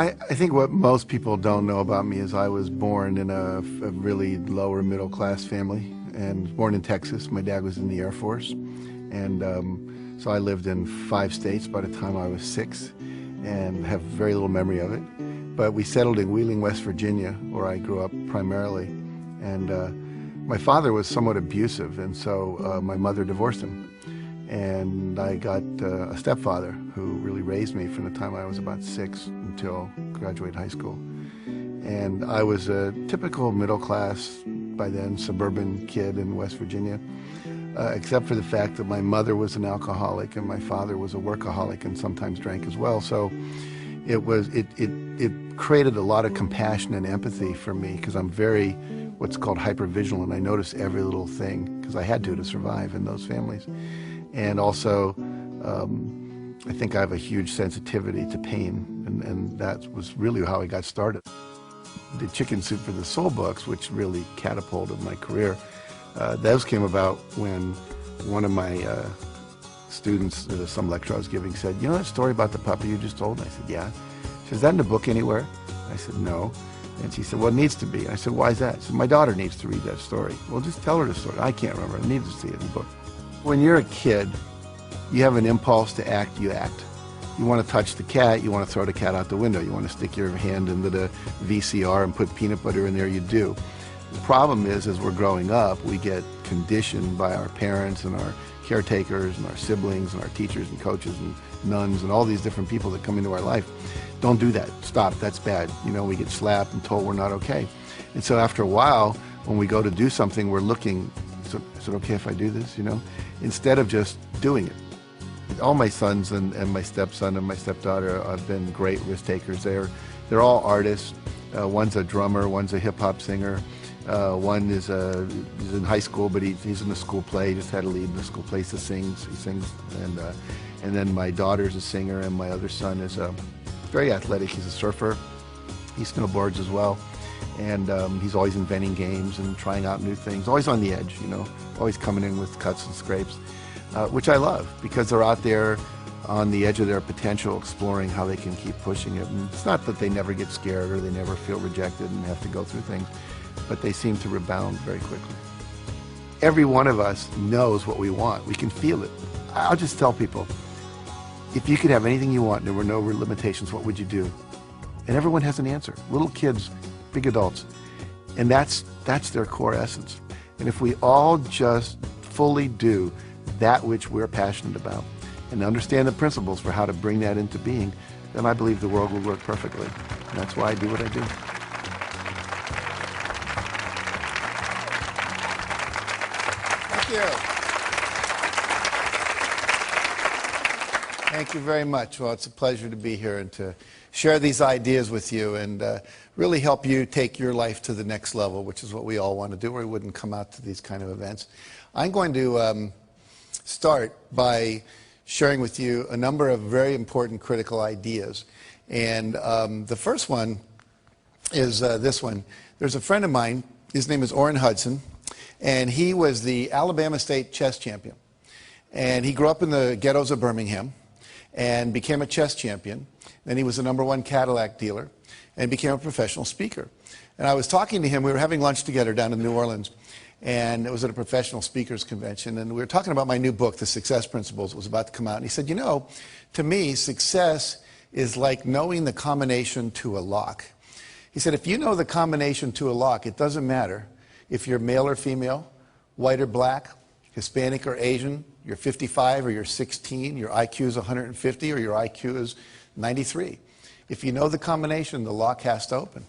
I think what most people don't know about me is I was born in a really lower middle class family, and born in Texas. My dad was in the Air Force, and so I lived in 5 states by the time I was 6, and have very little memory of it. But we settled in Wheeling, West Virginia, where I grew up primarily, and my father was somewhat abusive, and so my mother divorced him. And I got a stepfather who really raised me from the time I was about 6 until graduate high school. And I was a typical middle class, by then, suburban kid in West Virginia, except for the fact that my mother was an alcoholic and my father was a workaholic and sometimes drank as well. So it created a lot of compassion and empathy for me, because I'm very what's called hypervigilant. I notice every little thing, because I had to survive in those families. And also, I think I have a huge sensitivity to pain, and that was really how I got started. The Chicken Soup for the Soul books, which really catapulted my career, those came about when one of my students, some lecture I was giving, said, "You know that story about the puppy you just told?" And I said, "Yeah." She said, "Is that in the book anywhere?" I said, "No." And she said, "Well, it needs to be." I said, "Why is that?" She said, "My daughter needs to read that story." "Well, just tell her the story." "I can't remember. I need to see it in the book." When you're a kid, you have an impulse to act, you act. You want to touch the cat, you want to throw the cat out the window. You want to stick your hand into the VCR and put peanut butter in there, you do. The problem is, as we're growing up, we get conditioned by our parents and our caretakers and our siblings and our teachers and coaches and nuns and all these different people that come into our life. Don't do that. Stop. That's bad. You know, we get slapped and told we're not okay. And so after a while, when we go to do something, we're looking, is it okay if I do this, you know? Instead of just doing it. All my sons and my stepson and my stepdaughter have been great risk takers. They're all artists. One's a drummer, one's a hip-hop singer. One is he's in high school, but he's in the school play. He just had a lead in the school play. He sings, and then my daughter's a singer, and my other son is very athletic. He's a surfer. He snowboards as well, and he's always inventing games and trying out new things. Always on the edge, you know. Always coming in with cuts and scrapes, which I love, because they're out there on the edge of their potential, exploring how they can keep pushing it. And it's not that they never get scared or they never feel rejected and have to go through things, but they seem to rebound very quickly. Every one of us knows what we want. We can feel it. I'll just tell people, if you could have anything you want and there were no limitations, what would you do? And everyone has an answer. Little kids, big adults. And that's their core essence. And if we all just fully do that which we're passionate about and understand the principles for how to bring that into being, then I believe the world will work perfectly. And that's why I do what I do. Thank you. Thank you very much. Well, it's a pleasure to be here and to share these ideas with you and really help you take your life to the next level, which is what we all want to do, or we wouldn't come out to these kind of events. I'm going to start by sharing with you a number of very important critical ideas. And the first one is this one. There's a friend of mine, his name is Orrin Hudson, and he was the Alabama State chess champion. And he grew up in the ghettos of Birmingham and became a chess champion. Then he was the #1 Cadillac dealer and became a professional speaker. And I was talking to him, we were having lunch together down in New Orleans, and it was at a professional speakers convention, and we were talking about my new book, The Success Principles. It was about to come out, and he said, "You know, to me, success is like knowing the combination to a lock." He said, if you know the combination to a lock, it doesn't matter if you're male or female, white or black, Hispanic or Asian, you're 55 or you're 16, your IQ is 150 or your IQ is 93. If you know the combination, the lock has to open.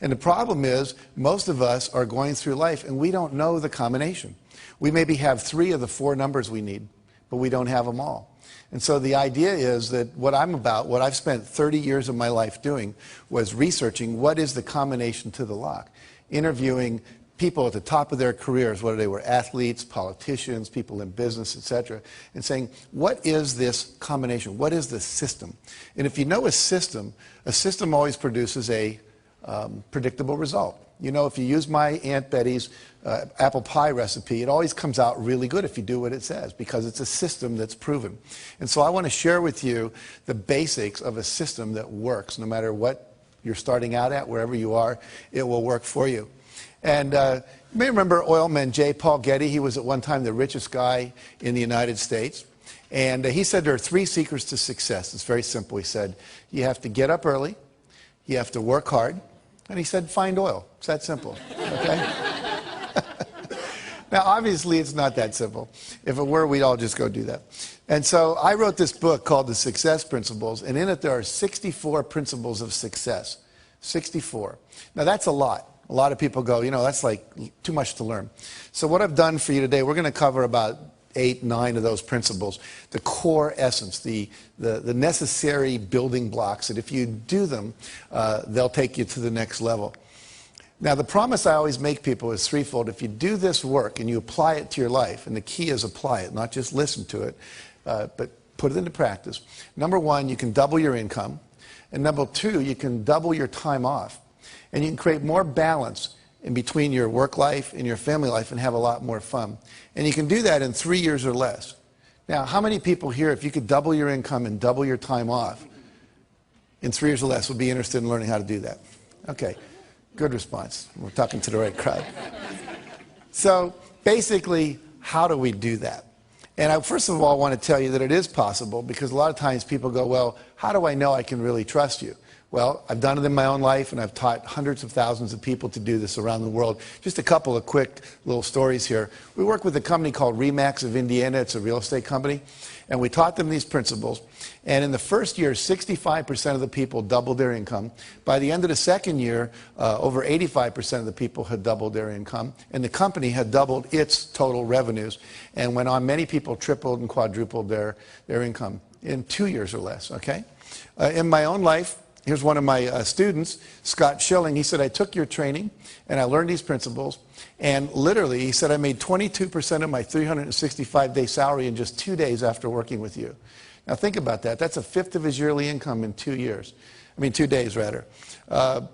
And the problem is, most of us are going through life and we don't know the combination. We maybe have 3 of the 4 numbers we need, but we don't have them all. And so the idea is that what I'm about, what I've spent 30 years of my life doing, was researching what is the combination to the lock. Interviewing people at the top of their careers, whether they were athletes, politicians, people in business, etc., and saying, what is this combination? What is the system? And if you know a system always produces a predictable result. You know, if you use my Aunt Betty's apple pie recipe, it always comes out really good if you do what it says, because it's a system that's proven. And so I want to share with you the basics of a system that works. No matter what you're starting out at, wherever you are, it will work for you. And you may remember oilman J. Paul Getty. He was at one time the richest guy in the United States. And he said there are 3 secrets to success. It's very simple. He said, you have to get up early, you have to work hard, and he said, find oil. It's that simple, okay? Now, obviously, it's not that simple. If it were, we'd all just go do that. And so I wrote this book called The Success Principles, and in it there are 64 principles of success. 64. Now, that's a lot. A lot of people go, you know, that's like too much to learn. So what I've done for you today, we're going to cover about 8, 9 of those principles, the core essence, the necessary building blocks that if you do them, they'll take you to the next level. Now, the promise I always make people is threefold. If you do this work and you apply it to your life, and the key is apply it, not just listen to it, but put it into practice. Number 1, you can double your income. And number 2, you can double your time off. And you can create more balance in between your work life and your family life and have a lot more fun. And you can do that in 3 years or less. Now, how many people here, if you could double your income and double your time off in 3 years or less, would be interested in learning how to do that? Okay, good response. We're talking to the right crowd. So basically, how do we do that? And I first of all want to tell you that it is possible, because a lot of times people go, well, how do I know I can really trust you? Well, I've done it in my own life, and I've taught hundreds of thousands of people to do this around the world. Just a couple of quick little stories here. We work with a company called Remax of Indiana. It's a real estate company. And we taught them these principles. And in the first year, 65% of the people doubled their income. By the end of the second year, over 85% of the people had doubled their income. And the company had doubled its total revenues. And went on, many people tripled and quadrupled their income in 2 years or less, okay? In my own life, here's one of my students, Scott Schilling. He said, I took your training and I learned these principles. And literally, he said, I made 22% of my 365-day salary in just 2 days after working with you. Now think about that. That's a fifth of his yearly income in 2 years. I mean, 2 days, rather.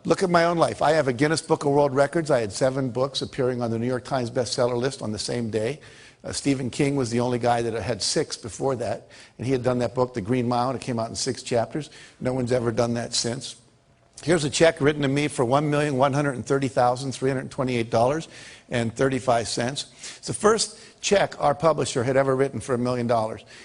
Look at my own life. I have a Guinness Book of World Records. I had 7 books appearing on the New York Times bestseller list on the same day. Stephen King was the only guy that had 6 before that, and he had done that book, The Green Mile, and it came out in 6 chapters. No one's ever done that since. Here's a check written to me for $1,130,328.35. It's the first check our publisher had ever written for $1 million.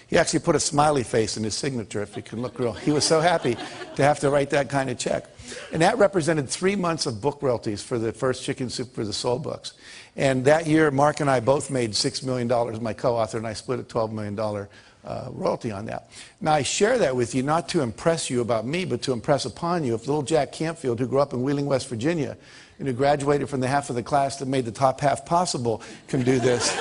He actually put a smiley face in his signature, if you can look real. He was so happy to have to write that kind of check. And that represented 3 months of book royalties for the first Chicken Soup for the Soul books. And that year, Mark and I both made $6 million, my co-author, and I split a $12 million royalty on that. Now, I share that with you not to impress you about me, but to impress upon you if little Jack Canfield, who grew up in Wheeling, West Virginia, and who graduated from the half of the class that made the top half possible, can do this,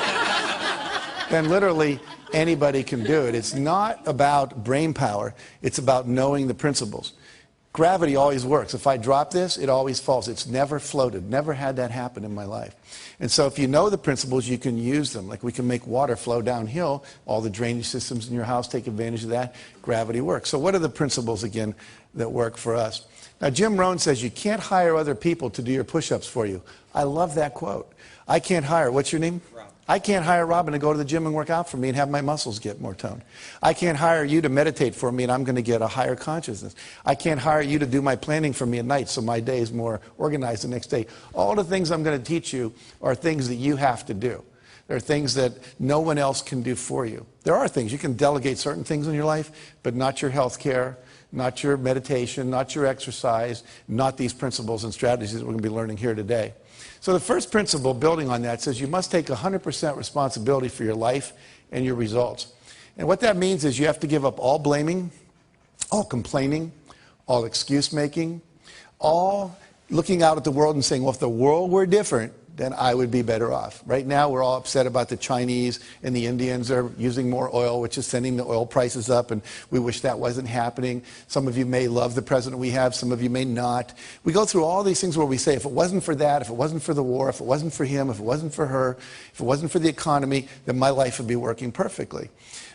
then literally anybody can do it. It's not about brain power. It's about knowing the principles. Gravity always works. If I drop this, it always falls. It's never floated. Never had that happen in my life. And so if you know the principles, you can use them. Like we can make water flow downhill. All the drainage systems in your house take advantage of that. Gravity works. So what are the principles, again, that work for us? Now, Jim Rohn says you can't hire other people to do your push-ups for you. I love that quote. I can't hire, what's your name? Rob. I can't hire Robin to go to the gym and work out for me and have my muscles get more toned. I can't hire you to meditate for me and I'm going to get a higher consciousness. I can't hire you to do my planning for me at night so my day is more organized the next day. All the things I'm going to teach you are things that you have to do. There are things that no one else can do for you. There are things. You can delegate certain things in your life, but not your health care, not your meditation, not your exercise, not these principles and strategies that we're going to be learning here today. So the first principle, building on that, says you must take 100% responsibility for your life and your results. And what that means is you have to give up all blaming, all complaining, all excuse making, all looking out at the world and saying, well, if the world were different, then I would be better off. Right now, we're all upset about the Chinese and the Indians are using more oil, which is sending the oil prices up, and we wish that wasn't happening. Some of you may love the president we have, some of you may not. We go through all these things where we say, if it wasn't for that, if it wasn't for the war, if it wasn't for him, if it wasn't for her, if it wasn't for the economy, then my life would be working perfectly.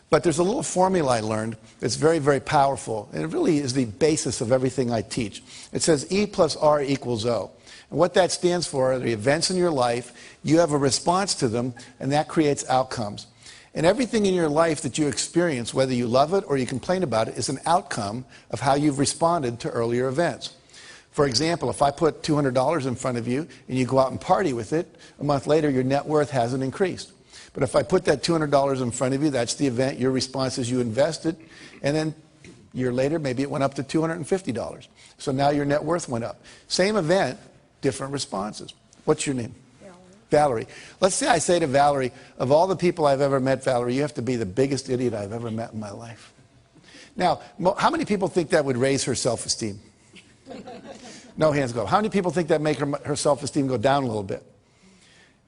But there's a little formula I learned that's very, very powerful, and it really is the basis of everything I teach. It says E plus R equals O. And what that stands for are the events in your life, you have a response to them, and that creates outcomes. And everything in your life that you experience, whether you love it or you complain about it, is an outcome of how you've responded to earlier events. For example, if I put $200 in front of you and you go out and party with it, a month later your net worth hasn't increased. But if I put that $200 in front of you, that's the event, your response is you invested, and then a year later maybe it went up to $250. So now your net worth went up. Same event, different responses. What's your name? Valerie. Let's say I say to Valerie, of all the people I've ever met, Valerie, you have to be the biggest idiot I've ever met in my life. Now, how many people think that would raise her self-esteem? No hands go up. How many people think that make her self-esteem go down a little bit?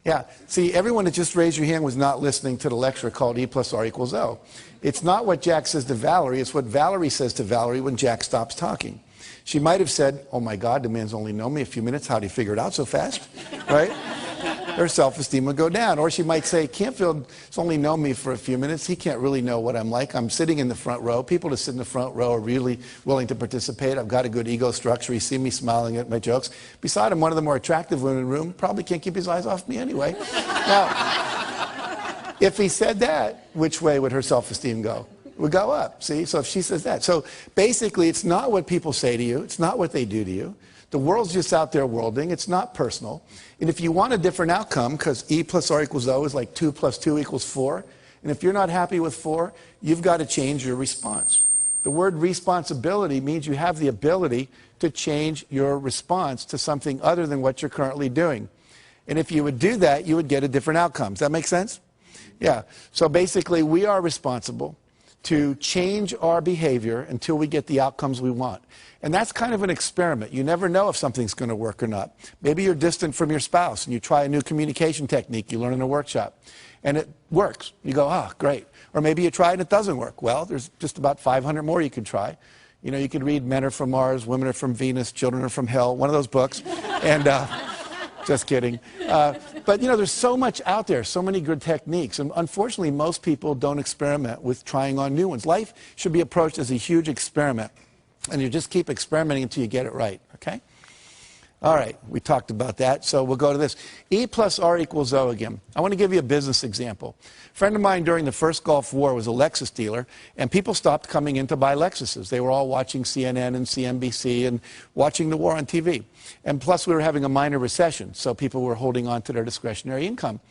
Yeah. See, everyone that just raised your hand was not listening to the lecture called E plus R equals O. It's not what Jack says to Valerie, it's what Valerie says to Valerie when Jack stops talking. She might have said, oh my God, the man's only known me a few minutes, how'd he figure it out so fast? Right? Her self-esteem would go down. Or she might say, Canfield's only known me for a few minutes. He can't really know what I'm like. I'm sitting in the front row. People that sit in the front row are really willing to participate. I've got a good ego structure. You see me smiling at my jokes. Besides, I'm one of the more attractive women in the room. Probably can't keep his eyes off me anyway. Now, if he said that, which way would her self-esteem go? It would go up, see? So if she says that. So basically, it's not what people say to you. It's not what they do to you. The world's just out there worlding. It's not personal. And if you want a different outcome, because E plus R equals O is like 2 plus 2 equals 4, and if you're not happy with 4, you've got to change your response. The word responsibility means you have the ability to change your response to something other than what you're currently doing. And if you would do that, you would get a different outcome. Does that make sense? Yeah. So basically, we are responsible to change our behavior until we get the outcomes we want. And that's kind of an experiment. You never know if something's going to work or not. Maybe you're distant from your spouse and you try a new communication technique you learn in a workshop and it works. You go, oh, great. Or maybe you try and it doesn't work. Well, there's just about 500 more you could try. You know, you could read Men Are From Mars, Women Are From Venus, Children Are From Hell, one of those books. And just kidding. But, you know, there's so much out there, so many good techniques. And unfortunately, most people don't experiment with trying on new ones. Life should be approached as a huge experiment. And you just keep experimenting until you get it right, okay? All right, we talked about that, so we'll go to this. E plus R equals O again. I want to give you a business example. A friend of mine during the first Gulf War was a Lexus dealer, and people stopped coming in to buy Lexuses. They were all watching CNN and CNBC and watching the war on TV. And plus, we were having a minor recession, so people were holding on to their discretionary income.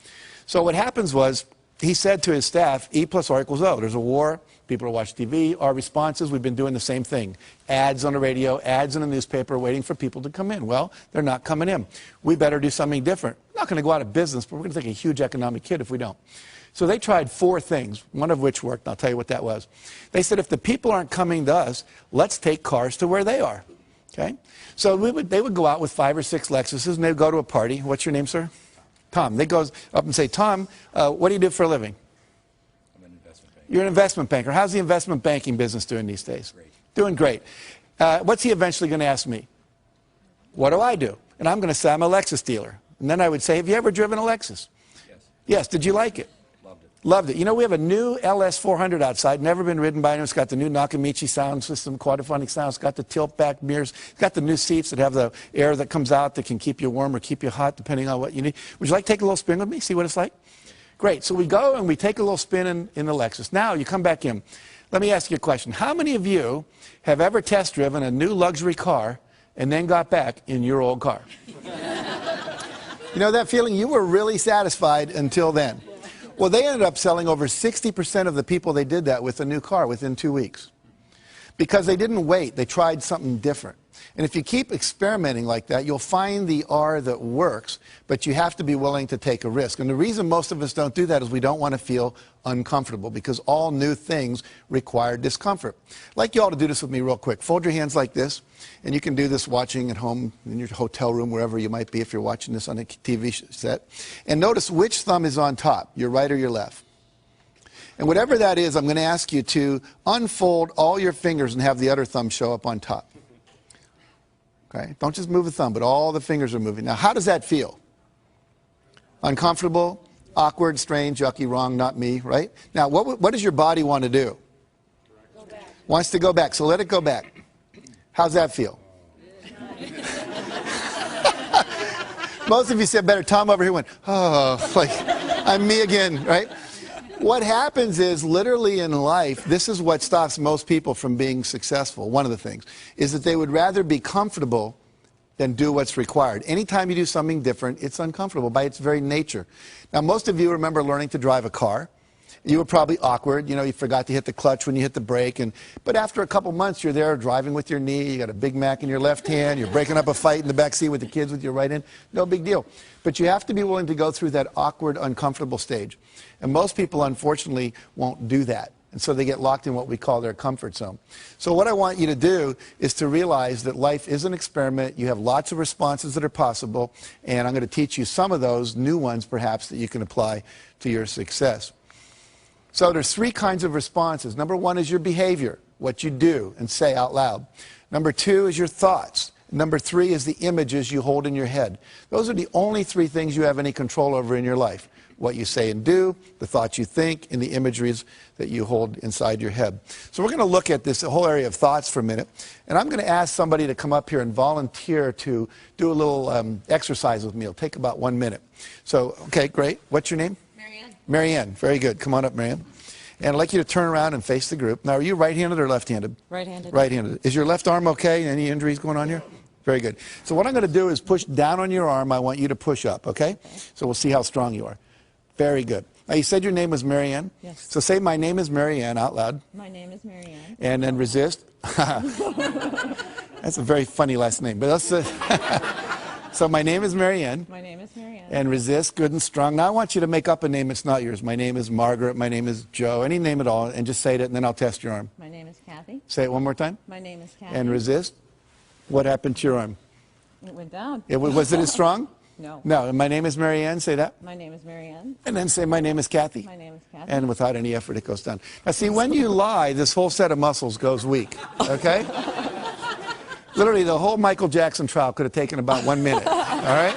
So what happens was, he said to his staff, E plus R equals O. There's a war. People are watching TV. Our response is we've been doing the same thing. Ads on the radio, ads in the newspaper, waiting for people to come in. Well, they're not coming in. We better do something different. We're not going to go out of business, but we're going to take a huge economic hit if we don't. So they tried 4 things, one of which worked, and I'll tell you what that was. They said, if the people aren't coming to us, let's take cars to where they are. Okay? So they would go out with 5 or 6 Lexuses, and they'd go to a party. What's your name, sir? Tom. They go up and say, Tom, what do you do for a living? I'm an investment banker. You're an investment banker. How's the investment banking business doing these days? Great. Doing great. What's he eventually going to ask me? What do I do? And I'm going to say I'm a Lexus dealer. And then I would say, have you ever driven a Lexus? Yes. Yes. Did you like it? Loved it. Loved it. You know, we have a new LS400 outside, never been ridden by anyone. It's got the new Nakamichi sound system, quadraphonic sound. It's got the tilt-back mirrors. It's got the new seats that have the air that comes out that can keep you warm or keep you hot, depending on what you need. Would you like to take a little spin with me, see what it's like? Great. So we go and we take a little spin in the Lexus. Now you come back in. Let me ask you a question. How many of you have ever test-driven a new luxury car and then got back in your old car? You know that feeling? You were really satisfied until then. Well, they ended up selling over 60% of the people they did that with a new car within 2 weeks. Because they didn't wait. They tried something different. And if you keep experimenting like that, you'll find the R that works, but you have to be willing to take a risk. And the reason most of us don't do that is we don't want to feel uncomfortable, because all new things require discomfort. I'd like you all to do this with me real quick. Fold your hands like this, and you can do this watching at home, in your hotel room, wherever you might be if you're watching this on a TV set. And notice which thumb is on top, your right or your left. And whatever that is, I'm going to ask you to unfold all your fingers and have the other thumb show up on top. Okay? Don't just move a thumb, but all the fingers are moving. Now, how does that feel? Uncomfortable? Awkward, strange, yucky, wrong, not me, right? Now, what does your body want to do? Go back. Wants to go back, so let it go back. How's that feel? Most of you said better. Tom over here went, oh, like, I'm me again, right? What happens is, literally in life, this is what stops most people from being successful. One of the things is that they would rather be comfortable than do what's required. Anytime you do something different, it's uncomfortable by its very nature. Now, most of you remember learning to drive a car. You were probably awkward. You know, you forgot to hit the clutch when you hit the brake. But after a couple months, you're there driving with your knee. You got a Big Mac in your left hand. You're breaking up a fight in the back seat with the kids with your right hand. No big deal. But you have to be willing to go through that awkward, uncomfortable stage. And most people, unfortunately, won't do that. And so they get locked in what we call their comfort zone. So what I want you to do is to realize that life is an experiment. You have lots of responses that are possible. And I'm going to teach you some of those new ones, perhaps, that you can apply to your success. So there's three kinds of responses. Number one is your behavior, what you do and say out loud. Number two is your thoughts. Number three is the images you hold in your head. Those are the only three things you have any control over in your life. What you say and do, the thoughts you think, and the imageries that you hold inside your head. So we're going to look at this whole area of thoughts for a minute. And I'm going to ask somebody to come up here and volunteer to do a little exercise with me. It'll take about 1 minute. So, okay, great. What's your name? Marianne. Marianne. Very good. Come on up, Marianne. And I'd like you to turn around and face the group. Now, are you right-handed or left-handed? Right-handed. Right-handed. Is your left arm okay? Any injuries going on here? Very good. So what I'm going to do is push down on your arm. I want you to push up, okay? So we'll see how strong you are. Very good. Now, you said your name was Marianne? Yes. So say, my name is Marianne out loud. My name is Marianne. And then resist. That's a very funny last name. But that's so my name is Marianne. My name is Marianne. And resist, good and strong. Now I want you to make up a name that's not yours. My name is Margaret. My name is Joe. Any name at all. And just say it, and then I'll test your arm. My name is Kathy. Say it one more time. My name is Kathy. And resist. What happened to your arm? It went down. Was it as strong? No. No. And my name is Marianne. Say that. My name is Marianne. And then say, my name is Kathy. My name is Kathy. And without any effort, it goes down. Now, see, when you lie, this whole set of muscles goes weak, okay? Literally, the whole Michael Jackson trial could have taken about 1 minute, all right?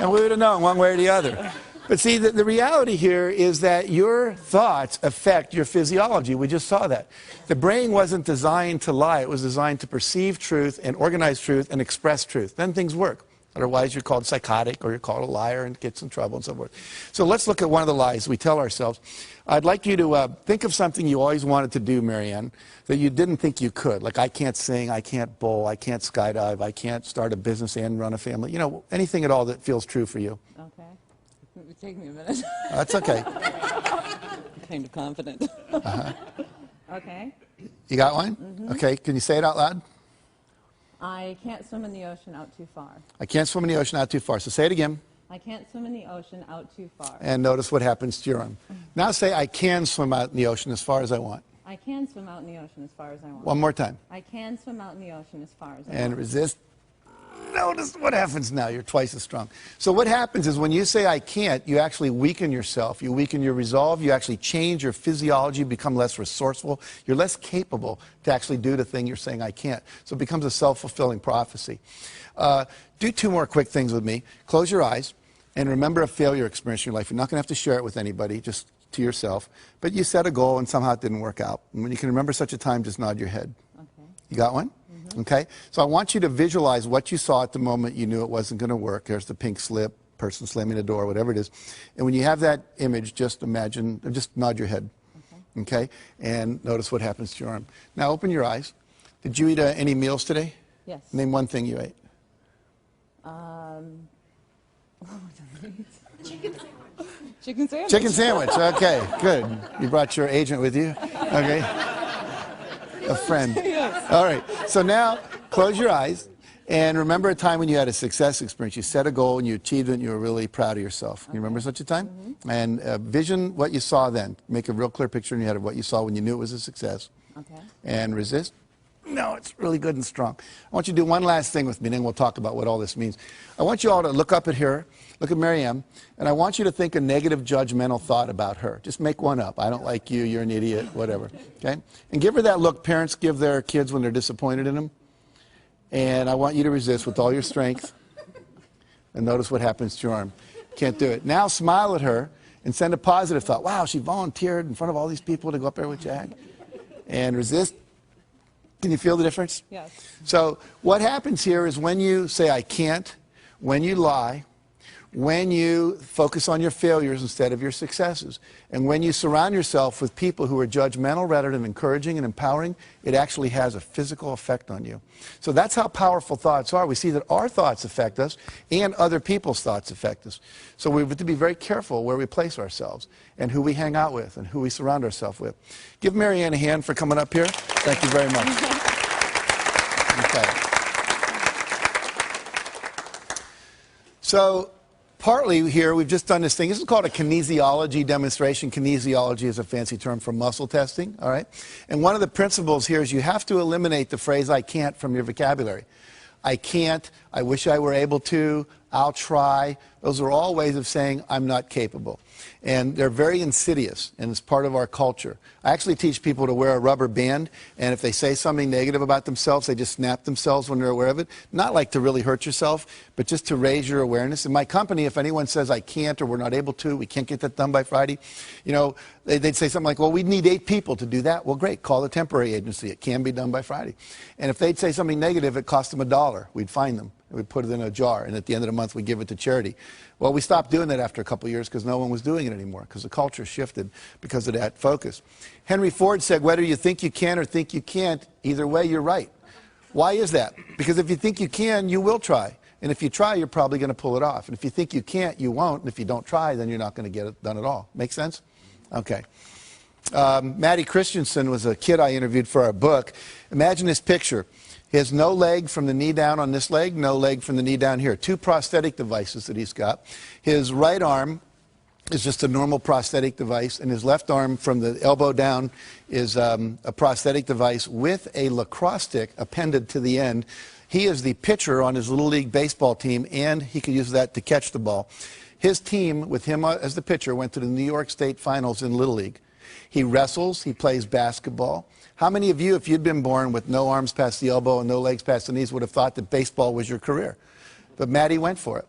And we would have known one way or the other. But see, the reality here is that your thoughts affect your physiology. We just saw that. The brain wasn't designed to lie. It was designed to perceive truth and organize truth and express truth. Then things work. Otherwise, you're called psychotic or you're called a liar and gets in trouble and so forth. So let's look at one of the lies we tell ourselves. I'd like you to think of something you always wanted to do, Marianne, that you didn't think you could. Like, I can't sing, I can't bowl, I can't skydive, I can't start a business and run a family. You know, anything at all that feels true for you. Okay. It would take me a minute. That's okay. I'm kind of confident. Okay. You got one? Mm-hmm. Okay, can you say it out loud? I can't swim in the ocean out too far. I can't swim in the ocean out too far. So say it again. I can't swim in the ocean out too far. And notice what happens to your arm. Now say, I can swim out in the ocean as far as I want. I can swim out in the ocean as far as I want. One more time. I can swim out in the ocean as far as I want. And resist. Notice what happens now. You're twice as strong. So what happens is when you say I can't, you actually weaken yourself. You weaken your resolve. You actually change your physiology, become less resourceful. You're less capable to actually do the thing you're saying I can't. So it becomes a self-fulfilling prophecy. Do two more quick things with me. Close your eyes and remember a failure experience in your life. You're not going to have to share it with anybody, just to yourself. But you set a goal and somehow it didn't work out. And when you can remember such a time, just nod your head. Okay. You got one? Okay, so I want you to visualize what you saw at the moment you knew it wasn't going to work. There's the pink slip, person slamming the door, whatever it is. And when you have that image, just imagine, just nod your head. Okay, and notice what happens to your arm. Now open your eyes. Did you eat any meals today? Yes. Name one thing you ate. Chicken sandwich. Chicken sandwich. Okay, good. You brought your agent with you? Okay. A friend. Yes. All right. So now close your eyes and remember a time when you had a success experience. You set a goal and you achieved it and you were really proud of yourself. Can you remember such a time? Mm-hmm. And vision what you saw then. Make a real clear picture in your head of what you saw when you knew it was a success. Okay. And resist. No, it's really good and strong. I want you to do one last thing with me, and then we'll talk about what all this means. I want you all to look up at her, look at Marianne, and I want you to think a negative judgmental thought about her. Just make one up. I don't like you, you're an idiot, whatever. Okay? And give her that look parents give their kids when they're disappointed in them. And I want you to resist with all your strength. And notice what happens to your arm. Can't do it. Now smile at her and send a positive thought. Wow, she volunteered in front of all these people to go up there with Jag. And resist. Can you feel the difference? Yes. So what happens here is when you say, I can't, when you lie, when you focus on your failures instead of your successes, and when you surround yourself with people who are judgmental rather than encouraging and empowering, it actually has a physical effect on you. So that's how powerful thoughts are. We see that our thoughts affect us and other people's thoughts affect us. So we have to be very careful where we place ourselves and who we hang out with and who we surround ourselves with. Give Marianne a hand for coming up here. Thank you very much. Okay. So partly here, we've just done this thing. This is called a kinesiology demonstration. Kinesiology is a fancy term for muscle testing, all right? And one of the principles here is you have to eliminate the phrase, I can't, from your vocabulary. I can't, I wish I were able to, I'll try. Those are all ways of saying I'm not capable. And they're very insidious, and it's part of our culture. I actually teach people to wear a rubber band, and if they say something negative about themselves, they just snap themselves when they're aware of it. Not like to really hurt yourself, but just to raise your awareness. In my company, if anyone says I can't or we're not able to, we can't get that done by Friday, you know, they'd say something like, well, we'd need 8 people to do that. Well, great, call the temporary agency. It can be done by Friday. And if they'd say something negative, it cost them $1. We'd fine them. We'd put it in a jar, and at the end of the month, we'd give it to charity. Well, we stopped doing that after a couple of years because no one was doing it anymore, because the culture shifted because of that focus. Henry Ford said, whether you think you can or think you can't, either way, you're right. Why is that? Because if you think you can, you will try. And if you try, you're probably going to pull it off. And if you think you can't, you won't. And if you don't try, then you're not going to get it done at all. Make sense? Okay. Maddie Christensen was a kid I interviewed for our book. Imagine this picture. He has no leg from the knee down on this leg, no leg from the knee down here. 2 prosthetic devices that he's got. His right arm is just a normal prosthetic device, and his left arm from the elbow down is a prosthetic device with a lacrosse stick appended to the end. He is the pitcher on his Little League baseball team, and he could use that to catch the ball. His team, with him as the pitcher, went to the New York State Finals in Little League. He wrestles, he plays basketball. How many of you, if you'd been born with no arms past the elbow and no legs past the knees, would have thought that baseball was your career? But Maddie went for it.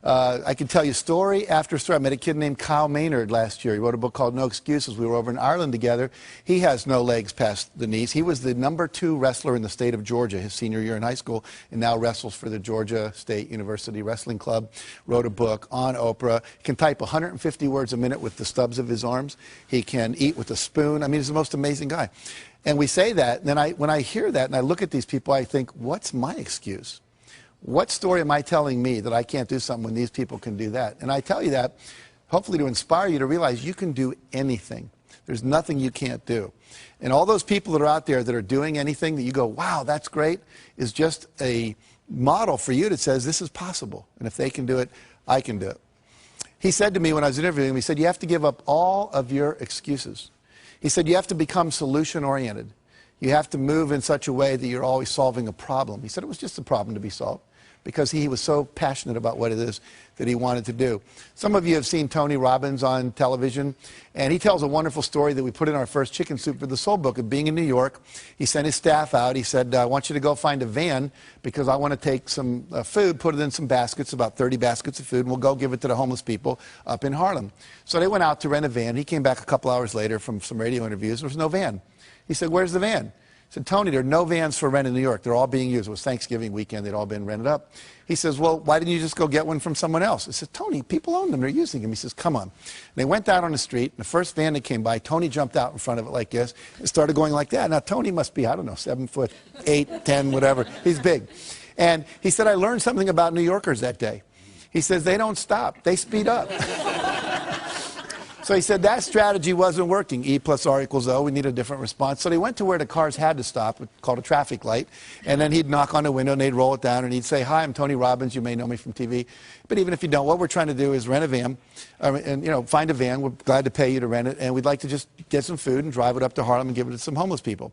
I can tell you story after story. I met a kid named Kyle Maynard last year. He wrote a book called No Excuses. We were over in Ireland together. He has no legs past the knees. He was the #2 wrestler in the state of Georgia his senior year in high school, and now wrestles for the Georgia State University Wrestling Club. Wrote a book on Oprah. He can type 150 words a minute with the stubs of his arms. He can eat with a spoon. I mean, he's the most amazing guy. And we say that, and then when I hear that and I look at these people, I think, what's my excuse? What story am I telling me that I can't do something when these people can do that? And I tell you that, hopefully to inspire you to realize you can do anything. There's nothing you can't do. And all those people that are out there that are doing anything that you go, wow, that's great, is just a model for you that says this is possible. And if they can do it, I can do it. He said to me when I was interviewing him, he said, you have to give up all of your excuses. He said, you have to become solution-oriented. You have to move in such a way that you're always solving a problem. He said it was just a problem to be solved because he was so passionate about what it is that he wanted to do. Some of you have seen Tony Robbins on television, and he tells a wonderful story that we put in our first Chicken Soup for the Soul book of being in New York. He sent his staff out. He said, I want you to go find a van because I want to take some food, put it in some baskets, about 30 baskets of food, and we'll go give it to the homeless people up in Harlem. So they went out to rent a van. He came back a couple hours later from some radio interviews. There was no van. He said, where's the van? He said, Tony, there are no vans for rent in New York. They're all being used. It was Thanksgiving weekend. They'd all been rented up. He says, well, why didn't you just go get one from someone else? I said, Tony, people own them. They're using them. He says, come on. And they went out on the street. And the first van that came by, Tony jumped out in front of it like this and started going like that. Now, Tony must be, I don't know, 7 foot, 8, 10, whatever. He's big. And he said, I learned something about New Yorkers that day. He says, they don't stop. They speed up. So he said that strategy wasn't working. E plus R equals O. We need a different response. So they went to where the cars had to stop, called a traffic light. And then he'd knock on the window and they'd roll it down and he'd say, hi, I'm Tony Robbins. You may know me from TV. But even if you don't, what we're trying to do is rent a van and, find a van. We're glad to pay you to rent it. And we'd like to just get some food and drive it up to Harlem and give it to some homeless people.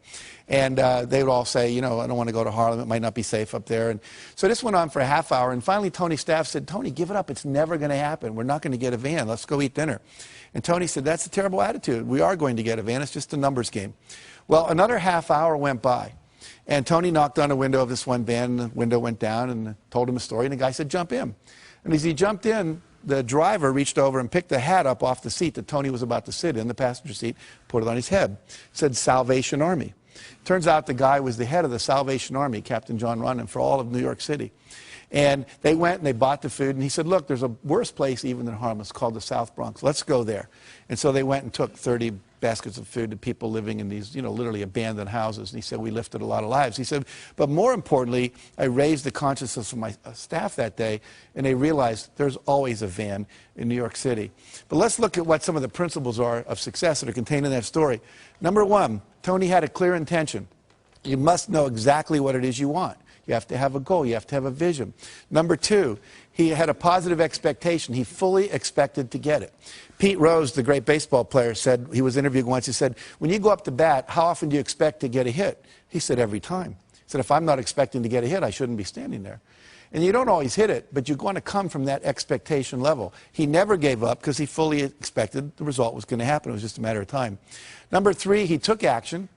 And they would all say, I don't want to go to Harlem. It might not be safe up there. And so this went on for a half hour. And finally, Tony's staff said, Tony, give it up. It's never going to happen. We're not going to get a van. Let's go eat dinner. And Tony said, that's a terrible attitude. We are going to get a van. It's just a numbers game. Well, another half hour went by. And Tony knocked on the window of this one van. And the window went down and told him a story. And the guy said, jump in. And as he jumped in, the driver reached over and picked the hat up off the seat that Tony was about to sit in, the passenger seat, put it on his head. It said Salvation Army. Turns out the guy was the head of the Salvation Army, Captain John Runnan, for all of New York City. And they went and they bought the food, and he said, look, there's a worse place even than Harlem. It's called the South Bronx. Let's go there. And so they went and took 30 baskets of food to people living in these, literally abandoned houses. And he said, we lifted a lot of lives. He said, but more importantly, I raised the consciousness of my staff that day, and they realized there's always a van in New York City. But let's look at what some of the principles are of success that are contained in that story. Number one, Tony had a clear intention. You must know exactly what it is you want. You have to have a goal. You have to have a vision. Number two, he had a positive expectation. He fully expected to get it. Pete Rose, the great baseball player, said, he was interviewed once, he said, when you go up to bat, how often do you expect to get a hit? He said, every time. He said, if I'm not expecting to get a hit, I shouldn't be standing there. And you don't always hit it, but you're going to come from that expectation level. He never gave up because he fully expected the result was going to happen. It was just a matter of time. Number three, he took action.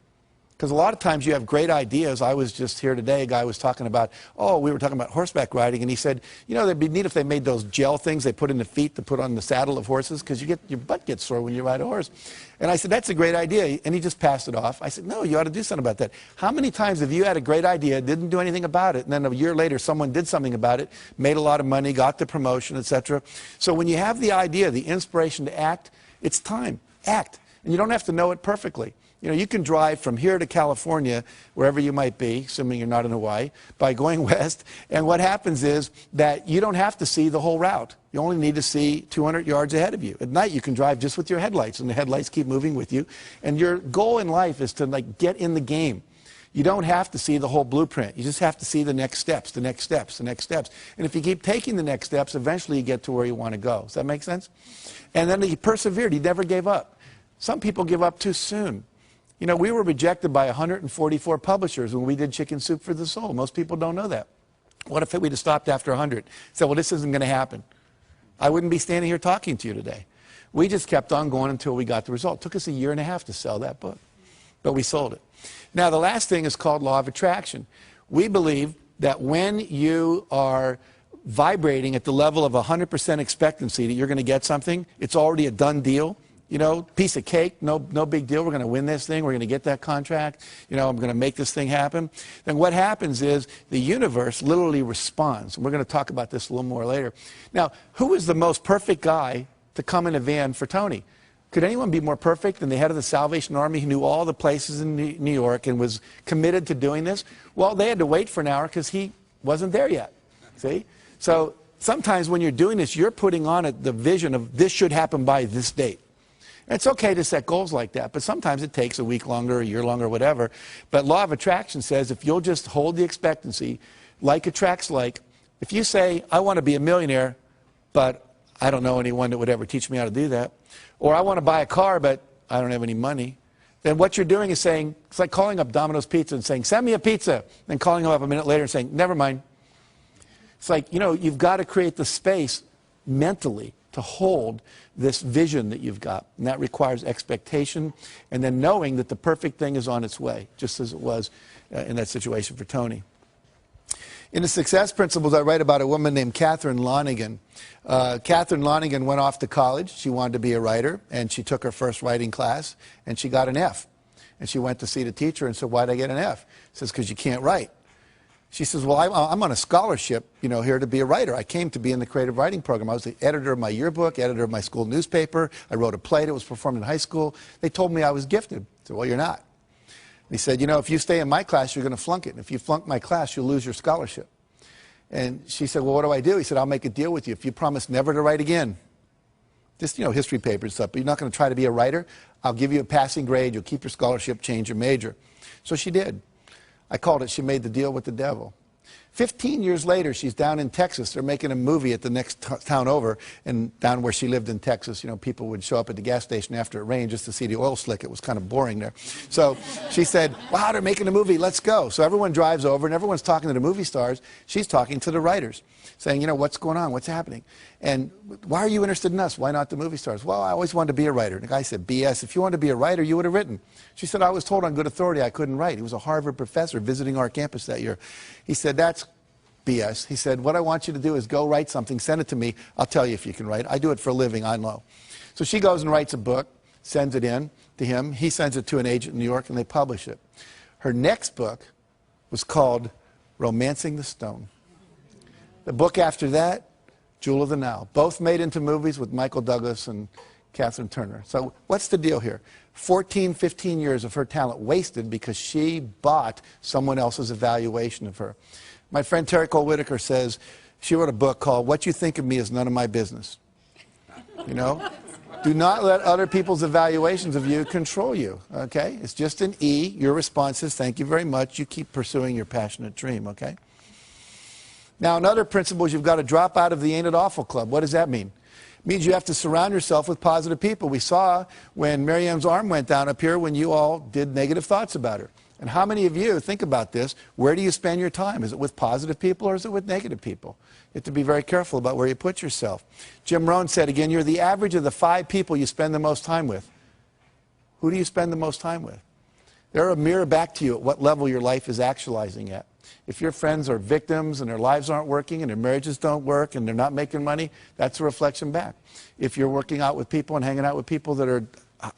Because a lot of times you have great ideas. I was just here today, a guy was talking about, we were talking about horseback riding, and he said, it'd be neat if they made those gel things they put in the feet to put on the saddle of horses, because your butt gets sore when you ride a horse. And I said, that's a great idea, and he just passed it off. I said, no, you ought to do something about that. How many times have you had a great idea, didn't do anything about it, and then a year later someone did something about it, made a lot of money, got the promotion, etc. So when you have the idea, the inspiration to act, it's time. Act. And you don't have to know it perfectly. You can drive from here to California, wherever you might be, assuming you're not in Hawaii, by going west. And what happens is that you don't have to see the whole route. You only need to see 200 yards ahead of you. At night, you can drive just with your headlights, and the headlights keep moving with you. And your goal in life is to get in the game. You don't have to see the whole blueprint. You just have to see the next steps, the next steps, the next steps. And if you keep taking the next steps, eventually you get to where you want to go. Does that make sense? And then he persevered. He never gave up. Some people give up too soon. We were rejected by 144 publishers when we did Chicken Soup for the Soul. Most people don't know that. What if we'd have stopped after 100? Said, well, this isn't going to happen. I wouldn't be standing here talking to you today. We just kept on going until we got the result. It took us a year and a half to sell that book, but we sold it. Now, the last thing is called law of attraction. We believe that when you are vibrating at the level of 100% expectancy that you're going to get something, it's already a done deal. Piece of cake, no big deal. We're going to win this thing. We're going to get that contract. I'm going to make this thing happen. Then what happens is the universe literally responds. And we're going to talk about this a little more later. Now, who is the most perfect guy to come in a van for Tony? Could anyone be more perfect than the head of the Salvation Army who knew all the places in New York and was committed to doing this? Well, they had to wait for an hour because he wasn't there yet. See? So sometimes when you're doing this, you're putting on it the vision of this should happen by this date. It's okay to set goals like that, but sometimes it takes a week longer, a year longer, whatever. But law of attraction says if you'll just hold the expectancy, like attracts like. If you say, I want to be a millionaire, but I don't know anyone that would ever teach me how to do that, or I want to buy a car, but I don't have any money, then what you're doing is saying, it's like calling up Domino's Pizza and saying, send me a pizza, and calling them up a minute later and saying, never mind. It's like, you've got to create the space mentally to hold this vision that you've got. And that requires expectation and then knowing that the perfect thing is on its way, just as it was in that situation for Tony. In the Success Principles, I write about a woman named Catherine Lonigan. Catherine Lonigan went off to college. She wanted to be a writer, and she took her first writing class, and she got an F. And she went to see the teacher and said, why'd I get an F? He says, because you can't write. She says, well, I'm on a scholarship, here to be a writer. I came to be in the creative writing program. I was the editor of my yearbook, editor of my school newspaper. I wrote a play that was performed in high school. They told me I was gifted. I said, well, you're not. He said, if you stay in my class, you're going to flunk it. And if you flunk my class, you'll lose your scholarship. And she said, well, what do I do? He said, I'll make a deal with you. If you promise never to write again, just, history papers and stuff, but you're not going to try to be a writer, I'll give you a passing grade. You'll keep your scholarship, change your major. So she did. I called it, she made the deal with the devil. 15 years later, she's down in Texas. They're making a movie at the next town over, and down where she lived in Texas, people would show up at the gas station after it rained just to see the oil slick. It was kind of boring there. So she said, wow, they're making a movie, let's go. So everyone drives over, and everyone's talking to the movie stars. She's talking to the writers, saying, what's going on, what's happening? And why are you interested in us? Why not the movie stars? Well, I always wanted to be a writer. And the guy said, BS, if you wanted to be a writer, you would have written. She said, I was told on good authority I couldn't write. He was a Harvard professor visiting our campus that year. He said, that's BS. He said, what I want you to do is go write something, send it to me. I'll tell you if you can write. I do it for a living, I know. So she goes and writes a book, sends it in to him. He sends it to an agent in New York, and they publish it. Her next book was called Romancing the Stone. The book after that, Jewel of the Nile. Both made into movies with Michael Douglas and Catherine Turner. So what's the deal here? 14, 15 years of her talent wasted because she bought someone else's evaluation of her. My friend Terry Cole Whitaker says, she wrote a book called What You Think of Me Is None of My Business. You know? Do not let other people's evaluations of you control you, okay? It's just an E. Your response is, thank you very much. You keep pursuing your passionate dream, okay? Now, another principle is you've got to drop out of the Ain't It Awful Club. What does that mean? It means you have to surround yourself with positive people. We saw when Marianne's arm went down up here when you all did negative thoughts about her. And how many of you, think about this, where do you spend your time? Is it with positive people or is it with negative people? You have to be very careful about where you put yourself. Jim Rohn said, again, you're the average of the 5 people you spend the most time with. Who do you spend the most time with? They're a mirror back to you at what level your life is actualizing at. If your friends are victims and their lives aren't working and their marriages don't work and they're not making money, that's a reflection back. If you're working out with people and hanging out with people that are